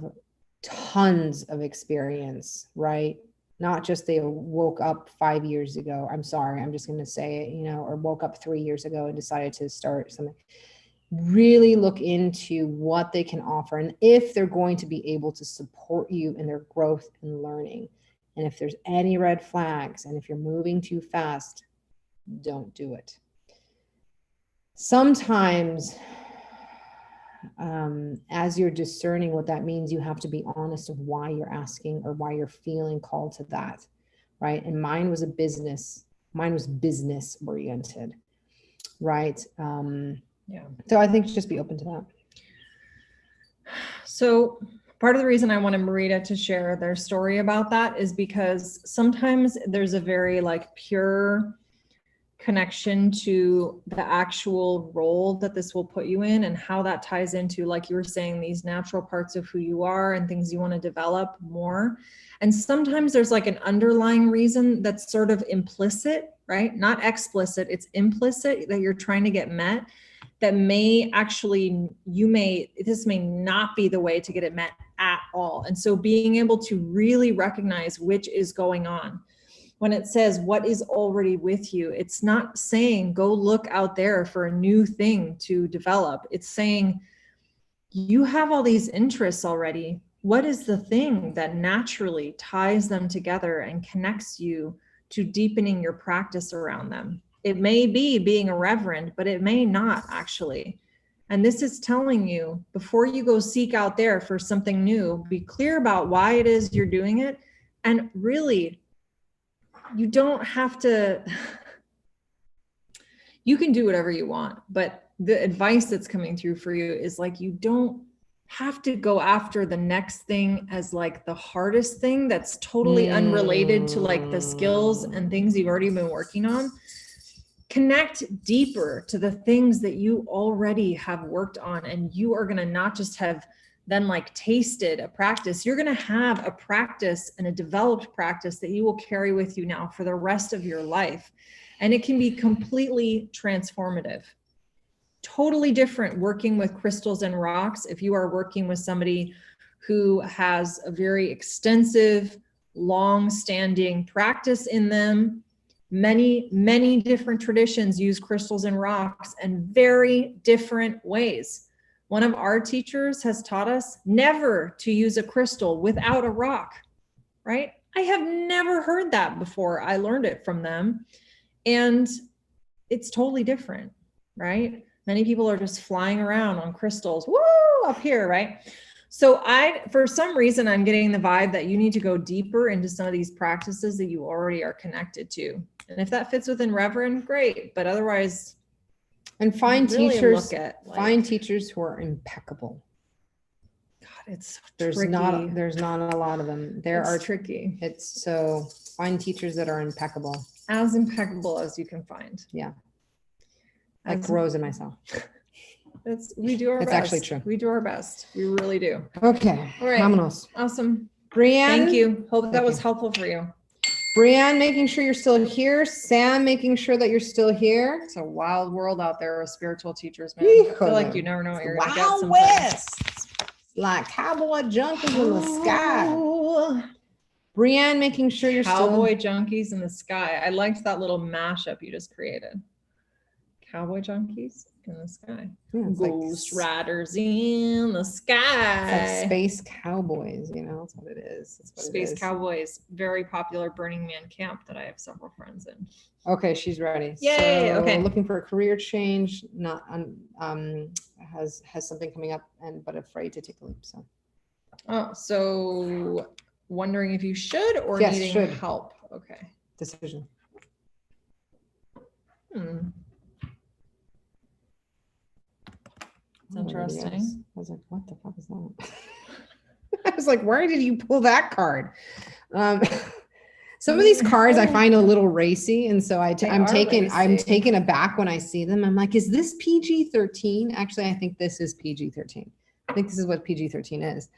tons of experience, right? Not just they woke up 5 years ago. I'm sorry, I'm just going to say it, you know, or woke up 3 years ago and decided to start something. Really look into what they can offer and if they're going to be able to support you in their growth and learning. And if there's any red flags, and if you're moving too fast, don't do it. Sometimes, as you're discerning what that means, you have to be honest of why you're asking or why you're feeling called to that, right? And mine was business oriented, right? So I think just be open to that. So part of the reason I wanted Marita to share their story about that is because sometimes there's a very like pure connection to the actual role that this will put you in and how that ties into, like you were saying, these natural parts of who you are and things you want to develop more. And sometimes there's like an underlying reason that's sort of implicit, right? Not explicit, it's implicit that you're trying to get met, that may actually, this may not be the way to get it met at all. And so being able to really recognize which is going on. When it says what is already with you, it's not saying go look out there for a new thing to develop. It's saying you have all these interests already. What is the thing that naturally ties them together and connects you to deepening your practice around them? It may be being a reverend, but it may not actually. And this is telling you, before you go seek out there for something new, be clear about why it is you're doing it. And really, you don't have to, you can do whatever you want, but the advice that's coming through for you is like, you don't have to go after the next thing as like the hardest thing that's totally unrelated to like the skills and things you've already been working on. Connect deeper to the things that you already have worked on, and you are going to not just have then like tasted a practice, you're going to have a practice and a developed practice that you will carry with you now for the rest of your life. And it can be completely transformative. Totally different working with crystals and rocks. If you are working with somebody who has a very extensive, long-standing practice in them, many different traditions use crystals and rocks in very different ways. One of our teachers has taught us never to use a crystal without a rock, right? I have never heard that before. I learned it from them, and it's totally different, right? Many people are just flying around on crystals, woo, up here, right? So for some reason, I'm getting the vibe that you need to go deeper into some of these practices that you already are connected to. And if that fits within Reverend, great. But otherwise, and find really teachers, find teachers who are impeccable. God, it's so there's tricky. There's not a lot of them. It's tricky. It's so find teachers that are impeccable. As impeccable as you can find. Yeah. Like Rose and myself. We do our best. It's actually true. We do our best. We really do. Okay. All right. Vamonos. Awesome. Brianne. Thank you. Hope that was helpful for you. Brianne, making sure you're still here. Sam, making sure that you're still here. It's a wild world out there with spiritual teachers, man. I feel like you never know what you're gonna get Wild sometimes. West. Like cowboy junkies in the sky. Brianne, making sure you're Cowboy junkies in the sky. I liked that little mashup you just created. Cowboy junkies in the sky. Yeah, Ghost riders in the sky. It's like space cowboys, you know, that's what it is. That's what Space it is. Cowboys, very popular Burning Man camp that I have several friends in. Okay, she's ready. Yay, So, okay. looking for a career change, not has something coming up but afraid to take a leap. So Oh, so wondering if you should or Yes, needing should. help. Okay. decision. It's interesting. I was like, what the fuck is that? I was like, why did you pull that card? Some of these cards I find a little racy, and so I'm taken aback when I see them. I'm like, is this PG-13? Actually, I think this is PG-13. I think this is what PG-13 is.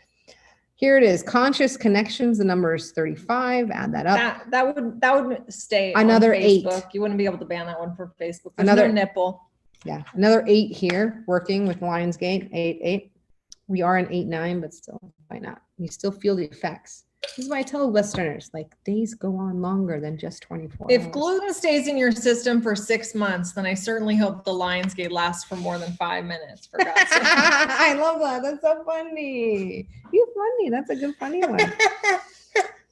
Here it is. Conscious connections. The number is 35. Add that up. That would stay Another on Facebook. 8. You wouldn't be able to ban that one for Facebook. There's Another no nipple. Yeah, another 8 here, working with Lionsgate, 8. We are an 8-9, but still, why not? You still feel the effects. This is why I tell Westerners, like, days go on longer than just 24 hours. If gluten stays in your system for 6 months, then I certainly hope the Lionsgate lasts for more than 5 minutes, for God's sake. I love that. That's so funny. You're funny. That's a good funny one.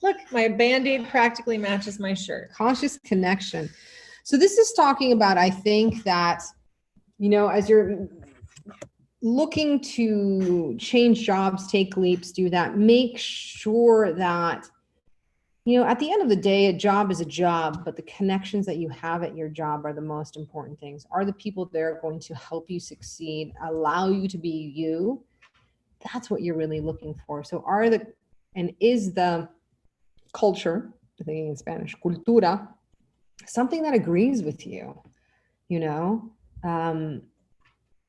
Look, my Band-Aid practically matches my shirt. Conscious connection. So this is talking about, I think that, you know, as you're looking to change jobs, take leaps, do that, make sure that, you know, at the end of the day, a job is a job, but the connections that you have at your job are the most important things. Are the people there going to help you succeed, allow you to be you? That's what you're really looking for. So is the culture, I'm thinking in Spanish, cultura, something that agrees with you, you know?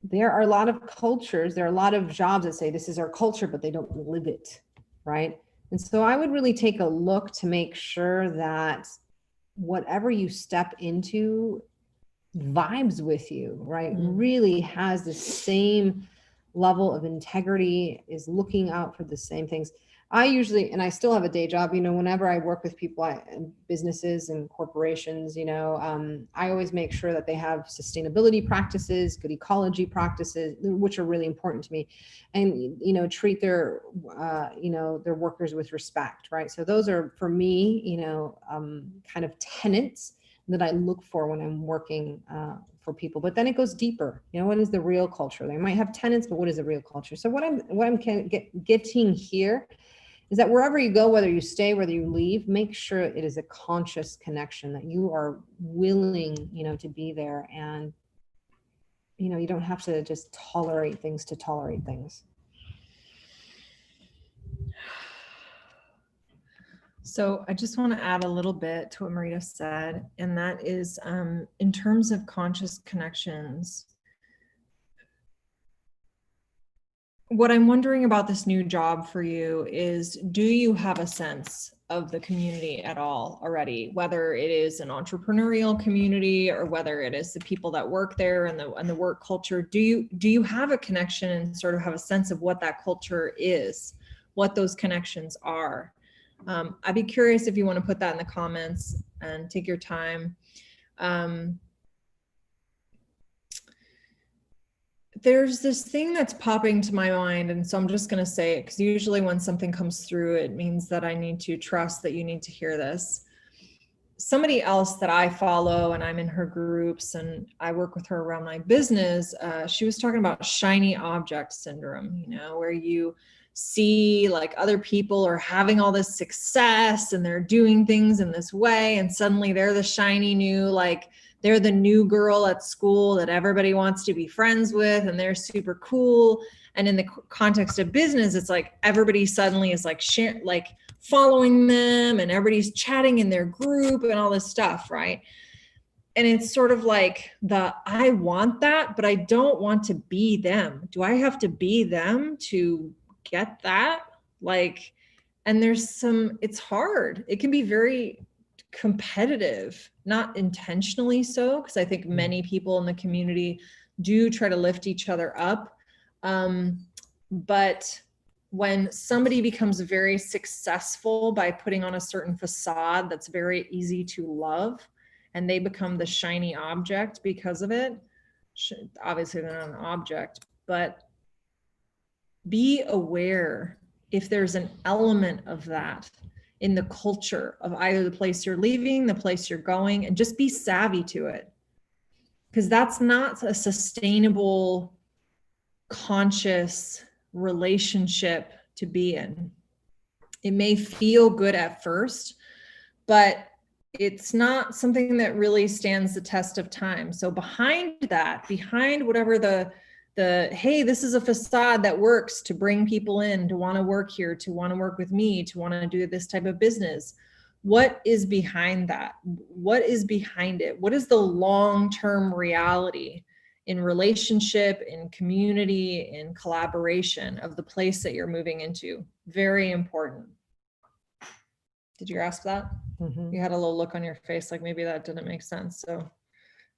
There are a lot of cultures, there are a lot of jobs that say this is our culture, but they don't live it, right? And so I would really take a look to make sure that whatever you step into vibes with you, right? Really has the same level of integrity, is looking out for the same things. I usually, and I still have a day job, you know, whenever I work with people, businesses and corporations, you know, I always make sure that they have sustainability practices, good ecology practices, which are really important to me, and, you know, treat their, you know, their workers with respect, right? So those are, for me, you know, kind of tenets that I look for when I'm working for people. But then it goes deeper. You know, what is the real culture? They might have tenets, but what is the real culture? So what I'm getting here is that wherever you go, whether you stay, whether you leave, make sure it is a conscious connection, that you are willing, you know, to be there, and, you know, you don't have to just tolerate things to tolerate things. So I just want to add a little bit to what Marita said, and that is in terms of conscious connections, what I'm wondering about this new job for you is, do you have a sense of the community at all already, whether it is an entrepreneurial community or whether it is the people that work there and the work culture? Do you have a connection and sort of have a sense of what that culture is, what those connections are? I'd be curious if you want to put that in the comments and take your time. There's this thing that's popping to my mind, and so I'm just going to say it, because usually when something comes through, it means that I need to trust that you need to hear this. Somebody else that I follow, and I'm in her groups and I work with her around my business, she was talking about shiny object syndrome, you know, where you see like other people are having all this success and they're doing things in this way, and suddenly they're the shiny new, like they're the new girl at school that everybody wants to be friends with, and they're super cool. And in the context of business, it's like everybody suddenly is like following them, and everybody's chatting in their group and all this stuff, right? And it's sort of like I want that, but I don't want to be them. Do I have to be them to get that? Like, and it's hard. It can be very competitive, not intentionally so, because I think many people in the community do try to lift each other up. But when somebody becomes very successful by putting on a certain facade that's very easy to love, and they become the shiny object because of it, obviously they're not an object, but be aware if there's an element of that in the culture of either the place you're leaving, the place you're going, and just be savvy to it. Because that's not a sustainable, conscious relationship to be in. It may feel good at first, but it's not something that really stands the test of time. So behind that, behind whatever the hey, this is a facade that works to bring people in to want to work here, to want to work with me, to want to do this type of business. What is behind that? What is behind it? What is the long-term reality in relationship, in community, in collaboration of the place that you're moving into? Very important. Did you grasp that? Mm-hmm. You had a little look on your face like maybe that didn't make sense. So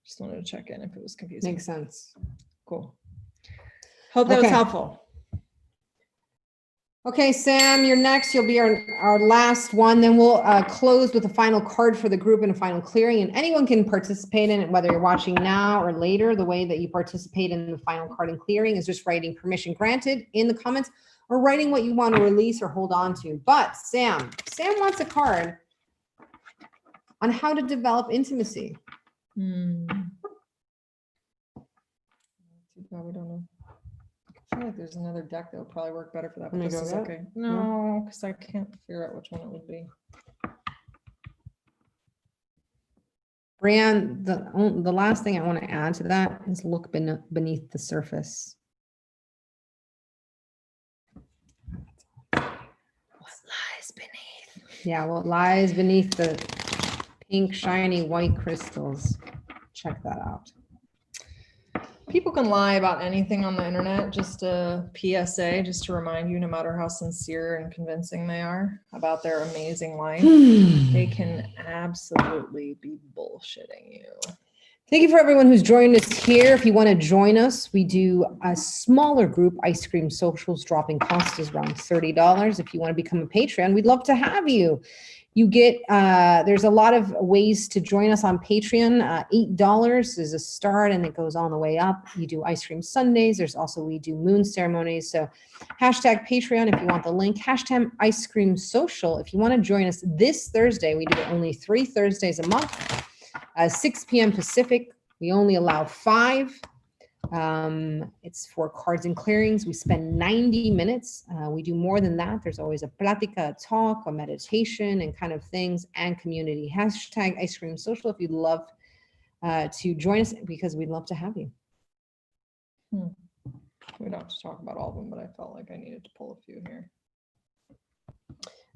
just wanted to check in if it was confusing. Makes sense. Cool. Hope that was helpful. Okay, Sam, you're next. You'll be our last one. Then we'll close with a final card for the group and a final clearing. And anyone can participate in it, whether you're watching now or later. The way that you participate in the final card and clearing is just writing permission granted in the comments or writing what you want to release or hold on to. But Sam wants a card on how to develop intimacy. Too bad we don't know. I feel like there's another deck that would probably work better for that, but this is okay. No, because I can't figure out which one it would be. Brianne, the last thing I want to add to that is look beneath the surface. What lies beneath? Yeah, what lies beneath the pink, shiny, white crystals. Check that out. People can lie about anything on the internet. Just a PSA, just to remind you, no matter how sincere and convincing they are about their amazing life, they can absolutely be bullshitting you. Thank you for everyone who's joined us here. If you want to join us, we do a smaller group, Ice Cream Socials. Dropping cost is around $30. If you want to become a Patreon, we'd love to have you. You get, there's a lot of ways to join us on Patreon. $8 is a start and it goes on the way up. You do Ice Cream Sundays. There's also, we do moon ceremonies. So hashtag Patreon if you want the link. Hashtag Ice Cream Social. If you want to join us this Thursday, we do it only 3 Thursdays a month, 6 p.m. Pacific. We only allow 5. It's for cards and clearings. We spend 90 minutes. We do more than that. There's always a plática, a talk, a meditation and kind of things, and community. Hashtag Ice Cream Social if you'd love to join us, because we'd love to have you. We don't have to talk about all of them, but I felt like I needed to pull a few here.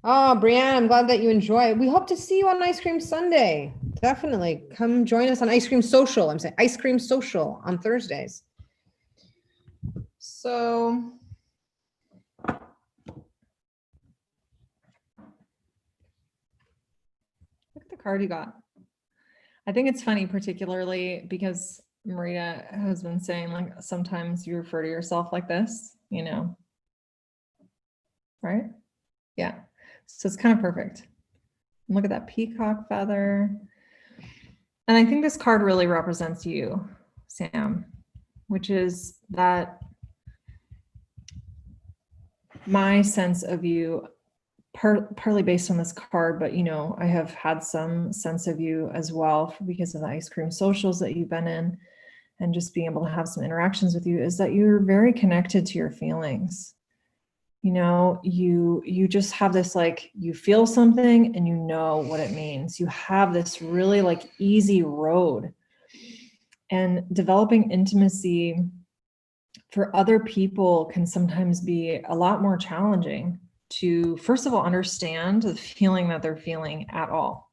Oh, Brianne, I'm glad that you enjoy it. We hope to see you on Ice Cream Sunday. Definitely come join us on Ice Cream Social. I'm saying Ice Cream Social on Thursdays. So look at the card you got. I think it's funny, particularly because Marita has been saying, like, sometimes you refer to yourself like this, you know, right? Yeah. So it's kind of perfect. Look at that peacock feather. And I think this card really represents you, Sam, which is that my sense of you, partly based on this card, but, you know, I have had some sense of you as well because of the Ice Cream Socials that you've been in and just being able to have some interactions with you, is that you're very connected to your feelings. You know, you just have this, like, you feel something and you know what it means. You have this really, like, easy road. And developing intimacy for other people can sometimes be a lot more challenging to, first of all, understand the feeling that they're feeling at all.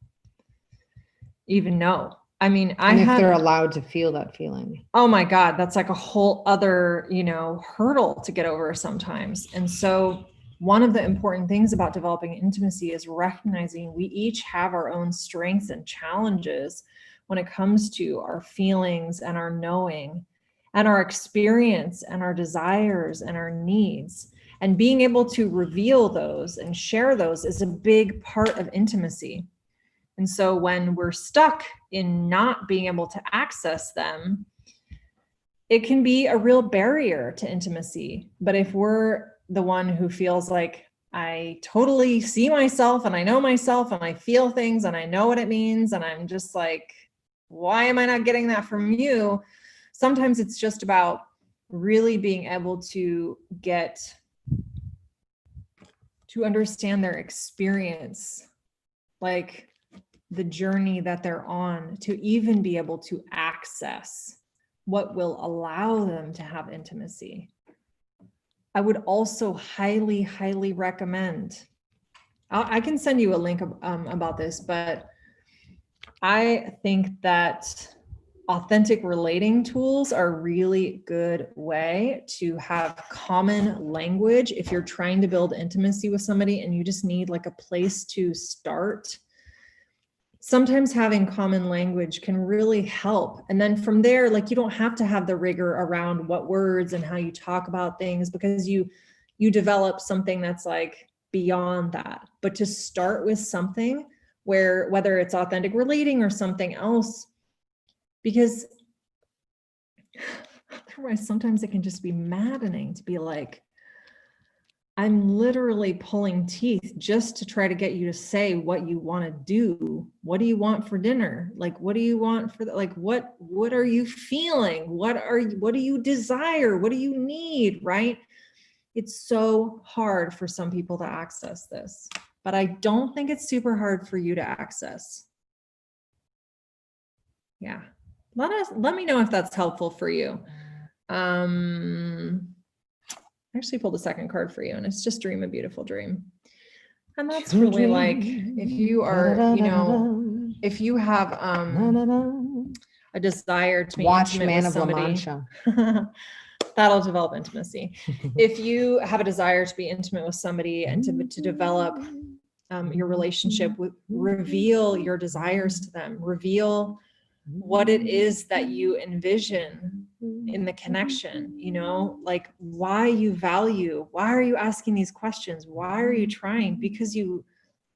Even know. I mean, if they're allowed to feel that feeling. Oh my God, that's like a whole other, you know, hurdle to get over sometimes. And so one of the important things about developing intimacy is recognizing we each have our own strengths and challenges when it comes to our feelings and our knowing and our experience and our desires and our needs. And being able to reveal those and share those is a big part of intimacy. And so when we're stuck in not being able to access them, it can be a real barrier to intimacy. But if we're the one who feels like, I totally see myself and I know myself and I feel things and I know what it means, and I'm just like, why am I not getting that from you? Sometimes it's just about really being able to get to understand their experience, like the journey that they're on, to even be able to access what will allow them to have intimacy. I would also highly, highly recommend, I can send you a link about this, but I think that authentic relating tools are a really good way to have common language if you're trying to build intimacy with somebody and you just need like a place to start. Sometimes having common language can really help. And then from there, like, you don't have to have the rigor around what words and how you talk about things, because you develop something that's like beyond that. But to start with something where, whether it's authentic relating or something else, because otherwise sometimes it can just be maddening to be like, I'm literally pulling teeth just to try to get you to say what you want to do. What do you want for dinner? Like, what do you want for like, what are you feeling? What do you desire? What do you need? Right? It's so hard for some people to access this, but I don't think it's super hard for you to access. Yeah. Let me know if that's helpful for you. I actually pulled a second card for you, and it's just dream a beautiful dream. And that's really like, if you are, you know, if you have a desire to be Watch intimate Man with of La somebody, Mancha. that'll develop intimacy. If you have a desire to be intimate with somebody and to develop your relationship, reveal your desires to them, reveal what it is that you envision in the connection, you know, like why you value, why are you asking these questions? Why are you trying? Because you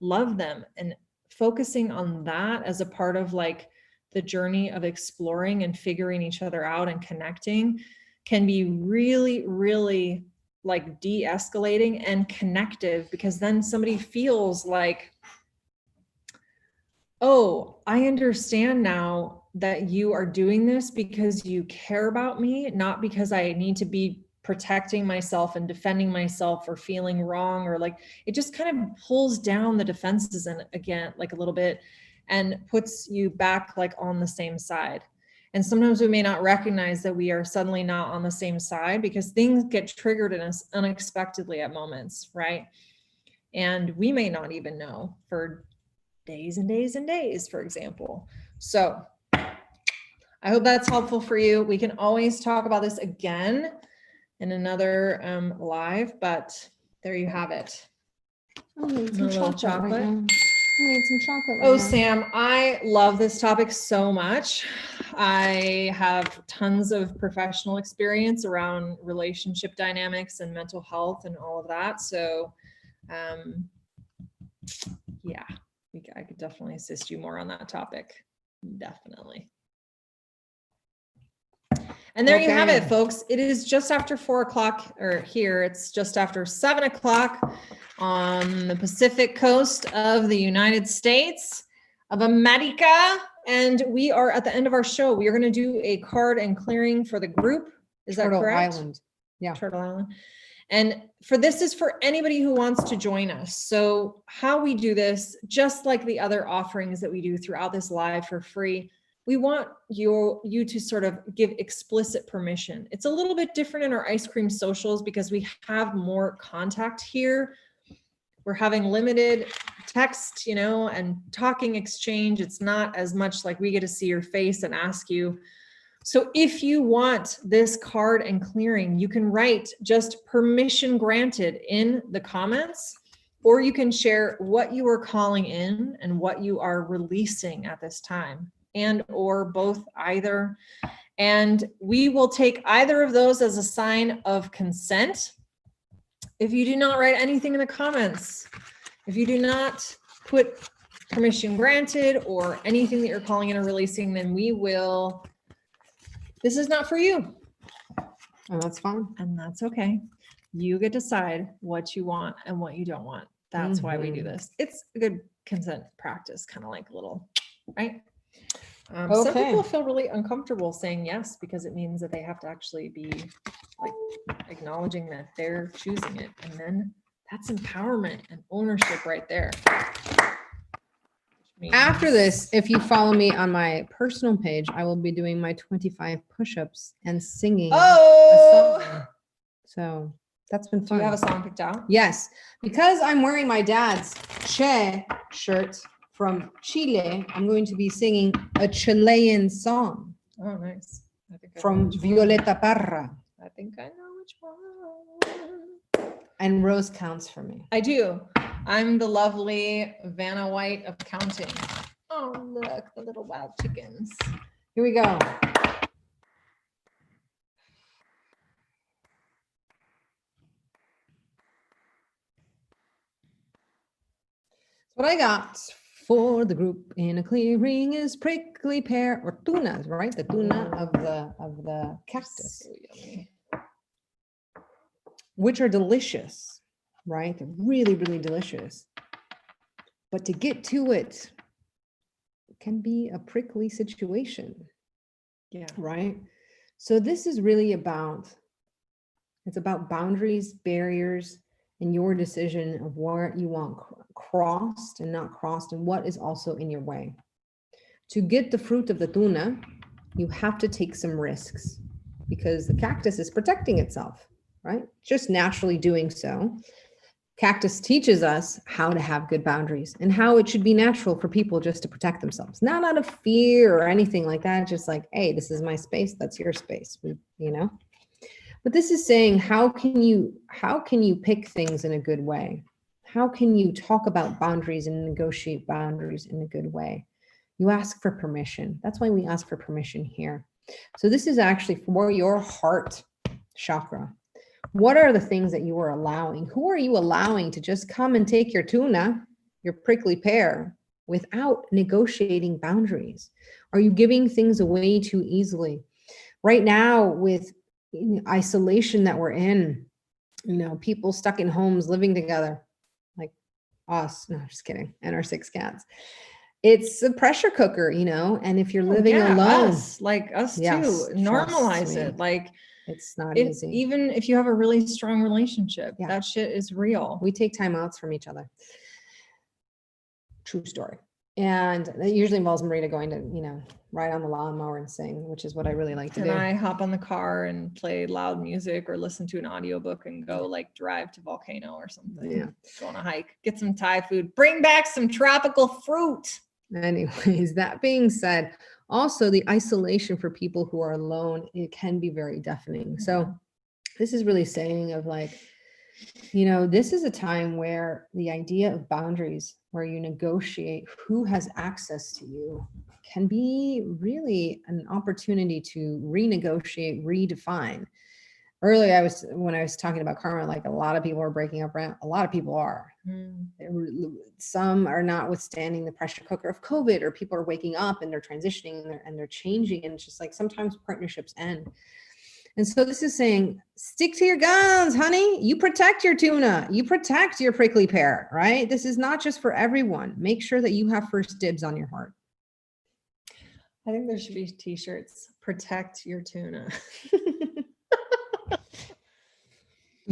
love them. And focusing on that as a part of like the journey of exploring and figuring each other out and connecting can be really, really like de-escalating and connective, because then somebody feels like, oh, I understand now that you are doing this because you care about me, not because I need to be protecting myself and defending myself or feeling wrong, or like, it just kind of pulls down the defenses and again, like a little bit, and puts you back like on the same side. And sometimes we may not recognize that we are suddenly not on the same side because things get triggered in us unexpectedly at moments, right? And we may not even know for days and days and days, for example. So I hope that's helpful for you. We can always talk about this again in another live, but there you have it. I'm gonna eat some chocolate chocolate. right now. I'm gonna eat some chocolate right Oh, now. Sam, I love this topic so much. I have tons of professional experience around relationship dynamics and mental health and all of that. So yeah, I could definitely assist you more on that topic. Definitely. And there you have it, folks. It is just after 4 o'clock, or here it's just after 7 o'clock on the Pacific coast of the United States of America. And we are at the end of our show. We are going to do a card and clearing for the group. Is that correct? Turtle Island. Yeah. Turtle Island. And this is for anybody who wants to join us. So how we do this, just like the other offerings that we do throughout this live for free, we want you to sort of give explicit permission. It's a little bit different in our ice cream socials because we have more contact here. We're having limited text, you know, and talking exchange. It's not as much like we get to see your face and ask you. So if you want this card and clearing, you can write just permission granted in the comments, or you can share what you are calling in and what you are releasing at this time, and or both, either. And we will take either of those as a sign of consent. If you do not write anything in the comments, if you do not put permission granted or anything that you're calling in or releasing, then we will, this is not for you. Oh, that's fine. And that's okay. You get to decide what you want and what you don't want. That's why we do Mm-hmm. this. It's a good consent practice, kind of like a little, right? Some Okay. people feel really uncomfortable saying yes because it means that they have to actually be like acknowledging that they're choosing it. And then that's empowerment and ownership right there. After this, if you follow me on my personal page, I will be doing my 25 push-ups and singing. Oh, a song. So that's been do fun. you have a song picked out? Yes, because I'm wearing my dad's Che shirt from Chile. I'm going to be singing a Chilean song Oh, nice. I think I know from which one. Violeta Parra, I think I know which one. and Rose counts for me. I do. I'm the lovely Vanna White of counting. Oh, look, the little wild chickens. Here we go. What I got for the group in a clearing is prickly pear or tunas, right? The tuna of the cactus, So yummy. which are delicious, right? They're really, really delicious. But to get to it can be a prickly situation, Yeah. right? So this is really about, it's about boundaries, barriers, and your decision of what you want crossed and not crossed, and what is also in your way. To get the fruit of the tuna, you have to take some risks because the cactus is protecting itself, right? Just naturally doing so. Cactus teaches us how to have good boundaries and how it should be natural for people just to protect themselves, not out of fear or anything like that. Just like, hey, this is my space, that's your space, you know? But this is saying, how can you pick things in a good way? How can you talk about boundaries and negotiate boundaries in a good way? You ask for permission. That's why we ask for permission here. So this is actually for your heart chakra. What are the things that you are allowing? Who are you allowing to just come and take your tuna, your prickly pear, without negotiating boundaries? Are you giving things away too easily? Right now, with isolation that we're in, you know, people stuck in homes living together, like us, no, just kidding, and our 6 cats. It's a pressure cooker, you know, and if you're living alone, us yes, too, normalize trust me. it. Like, it's not easy. Even if you have a really strong relationship, Yeah. that shit is real. We take time outs from each other. True story. And it usually involves Marita going to, you know, ride on the lawnmower and sing, which is what I really like to And do. I hop on the car and play loud music or listen to an audiobook and go like drive to Volcano or something. Yeah. Go on a hike, get some Thai food, bring back some tropical fruit. Anyways, that being said, also the isolation for people who are alone, it can be very deafening. So this is really saying of like, you know, this is a time where the idea of boundaries, where you negotiate who has access to you, can be really an opportunity to renegotiate, redefine. Earlier, when I was talking about karma, like a lot of people are breaking up. A lot of people are. Some are not withstanding the pressure cooker of COVID, or people are waking up and they're transitioning and they're changing. And it's just like sometimes partnerships end. And so this is saying, stick to your guns, honey. You protect your tuna. You protect your prickly pear, right? This is not just for everyone. Make sure that you have first dibs on your heart. I think there should be t-shirts. Protect your tuna.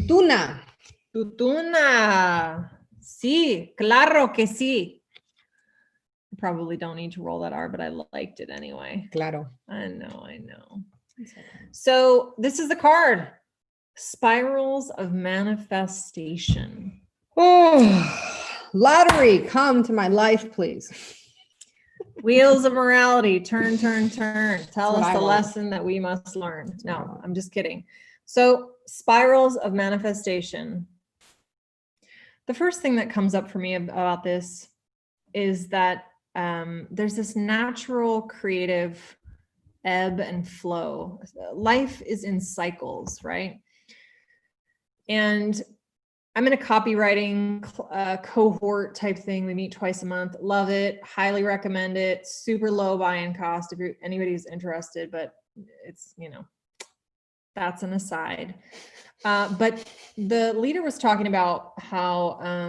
Tuna. Tu tuna. Sí, claro que sí. I probably don't need to roll that R, but I liked it anyway. Claro. I know. So this is the card. Spirals of manifestation. Oh, lottery, come to my life, please. Wheels of morality, turn, turn, turn. Tell what us I the want. lesson that we must learn. what I No, want. I'm just kidding. So spirals of manifestation. The first thing that comes up for me about this is that there's this natural creative ebb and flow. Life is in cycles, right? And I'm in a copywriting cohort type thing. We meet twice a month. Love it. Highly recommend it. Super low buy-in cost if anybody's interested, but it's, that's an aside. But the leader was talking about how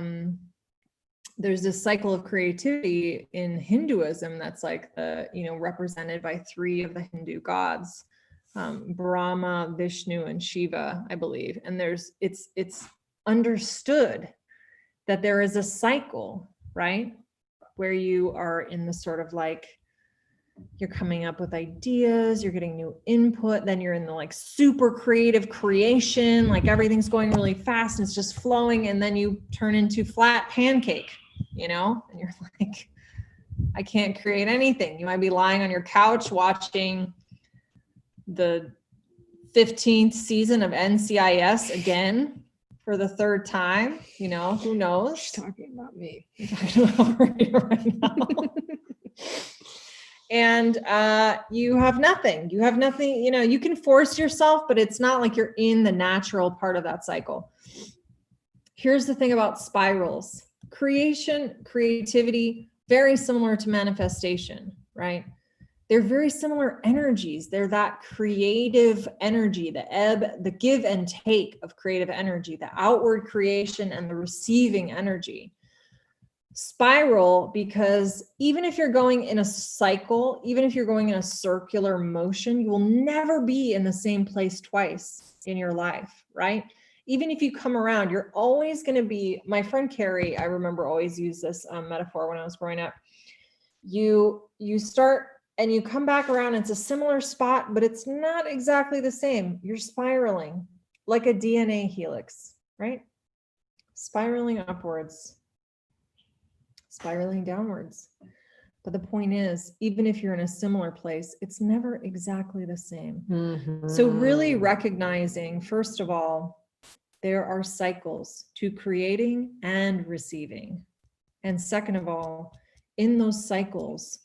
there's this cycle of creativity in Hinduism that's like represented by 3 of the Hindu gods, Brahma, Vishnu, and Shiva, I believe. And it's understood that there is a cycle, right? Where you are in the sort of like, you're coming up with ideas, you're getting new input, then you're in the like super creative creation, like everything's going really fast and it's just flowing, and then you turn into flat pancake, and you're like, I can't create anything. You might be lying on your couch watching the 15th season of NCIS again for the 3rd time, who knows? She's talking about me. I'm talking about Marita right now. And you have nothing. You can force yourself, but it's not like you're in the natural part of that cycle. Here's the thing about spirals. Creativity, very similar to manifestation, right? They're very similar energies. They're that creative energy, the ebb, the give and take of creative energy, the outward creation and the receiving energy. Spiral, because even if you're going in a cycle, even if you're going in a circular motion, you will never be in the same place twice in your life, right? Even if you come around, you're always going to be, my friend Carrie, I remember always use this metaphor when I was growing up. You start and you come back around, it's a similar spot, but it's not exactly the same. You're spiraling like a DNA helix, right? Spiraling upwards, spiraling downwards. But the point is, even if you're in a similar place, it's never exactly the same. Mm-hmm. So really recognizing, first of all, there are cycles to creating and receiving. And second of all, in those cycles,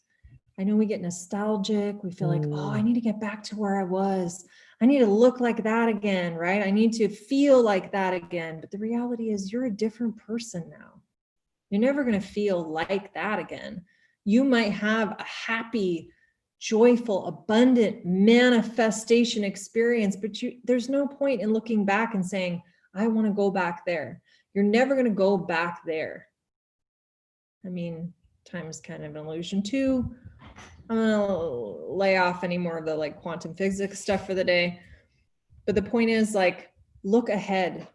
I know we get nostalgic. We feel like, oh, I need to get back to where I was. I need to look like that again, right? I need to feel like that again. But the reality is you're a different person now. You're never going to feel like that again. You might have a happy, joyful, abundant manifestation experience, but there's no point in looking back and saying, I want to go back there. You're never going to go back there. I mean, time is kind of an illusion too. I'm going to lay off any more of the like quantum physics stuff for the day. But the point is, like, look ahead.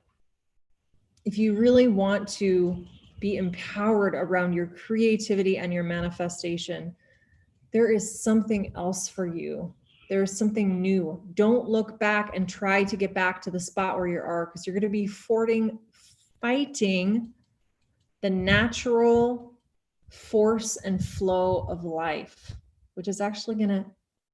If you really want to be empowered around your creativity and your manifestation, there is something else for you. There is something new. Don't look back and try to get back to the spot where you are, because you're going to be fighting the natural force and flow of life, which is actually going to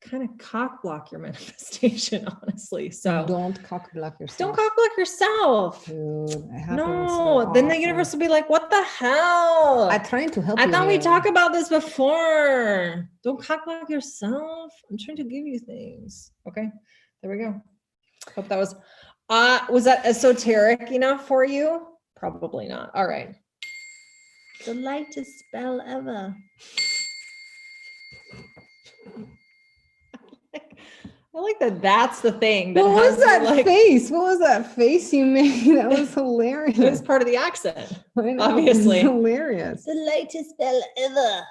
kind of cock block your manifestation, honestly. So don't cock block yourself. Don't cock block yourself. Dude, no, then the universe will be like, what the hell? I'm trying to help you. I thought we talked about this before. Don't cock block yourself. I'm trying to give you things. Okay, there we go. Hope that was that esoteric enough for you? Probably not. All right. The lightest spell ever. I like that. That's the thing. What was that face? What was that face you made? That was hilarious. It was part of the accent. I know, obviously. It was hilarious. The latest spell ever.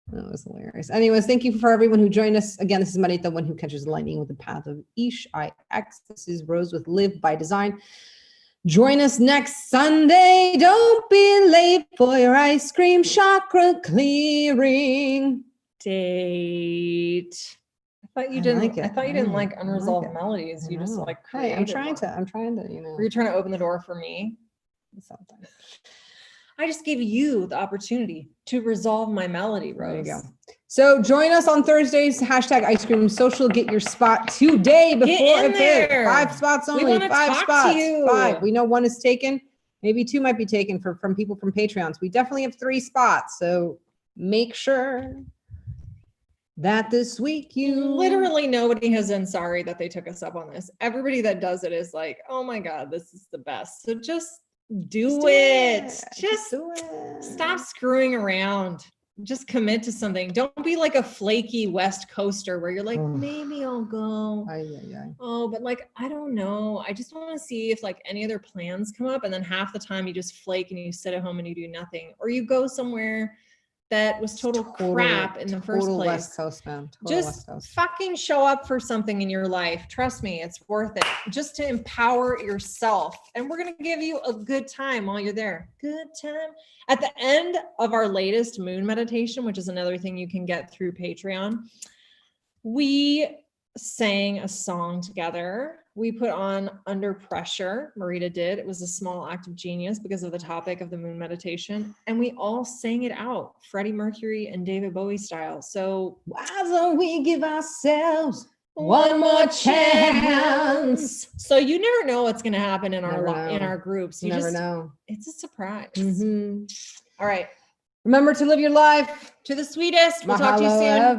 That was hilarious. Anyways, thank you for everyone who joined us. Again, this is Marita, the one who catches lightning with the path of Ish, IX. This is Rose with Live by Design. Join us next Sunday. Don't be late for your ice cream chakra clearing date. I thought you didn't. I thought you didn't like unresolved melodies. You just like created. Hey, I'm trying to. Were you trying to open the door for me? Something. I just gave you the opportunity to resolve my malady, Rose. There you go. So join us on Thursdays, hashtag ice cream social. Get your spot today before in it hits. there. 5 spots only. wanna 5 talk to spots. you. 5. We know 1 is taken. Maybe 2 might be taken from people from Patreons. We definitely have 3 spots. So make sure that this week you Literally nobody has been sorry that they took us up on this. Everybody that does it is like, oh my God, this is the best. So just do it. Just do it. stop screwing around. Just commit to something. Don't be like a flaky West Coaster where you're like, maybe I'll go. Oh, but like, I don't know. I just want to see if like any other plans come up. And then half the time you just flake and you sit at home and you do nothing. Or you go somewhere that was total crap in the first place. West Coast, man. Just fucking show up for something in your life. Trust me, it's worth it. Just to empower yourself. And we're going to give you a good time while you're there. Good time. At the end of our latest moon meditation, which is another thing you can get through Patreon, we sang a song together. We put on Under Pressure. Marita did. It was a small act of genius because of the topic of the moon meditation. And we all sang it out, Freddie Mercury and David Bowie style. So why don't we give ourselves one more chance? So you never know what's going to happen in our groups. You never know. It's a surprise. Mm-hmm. All right. Remember to live your life to the sweetest. We'll talk to you soon.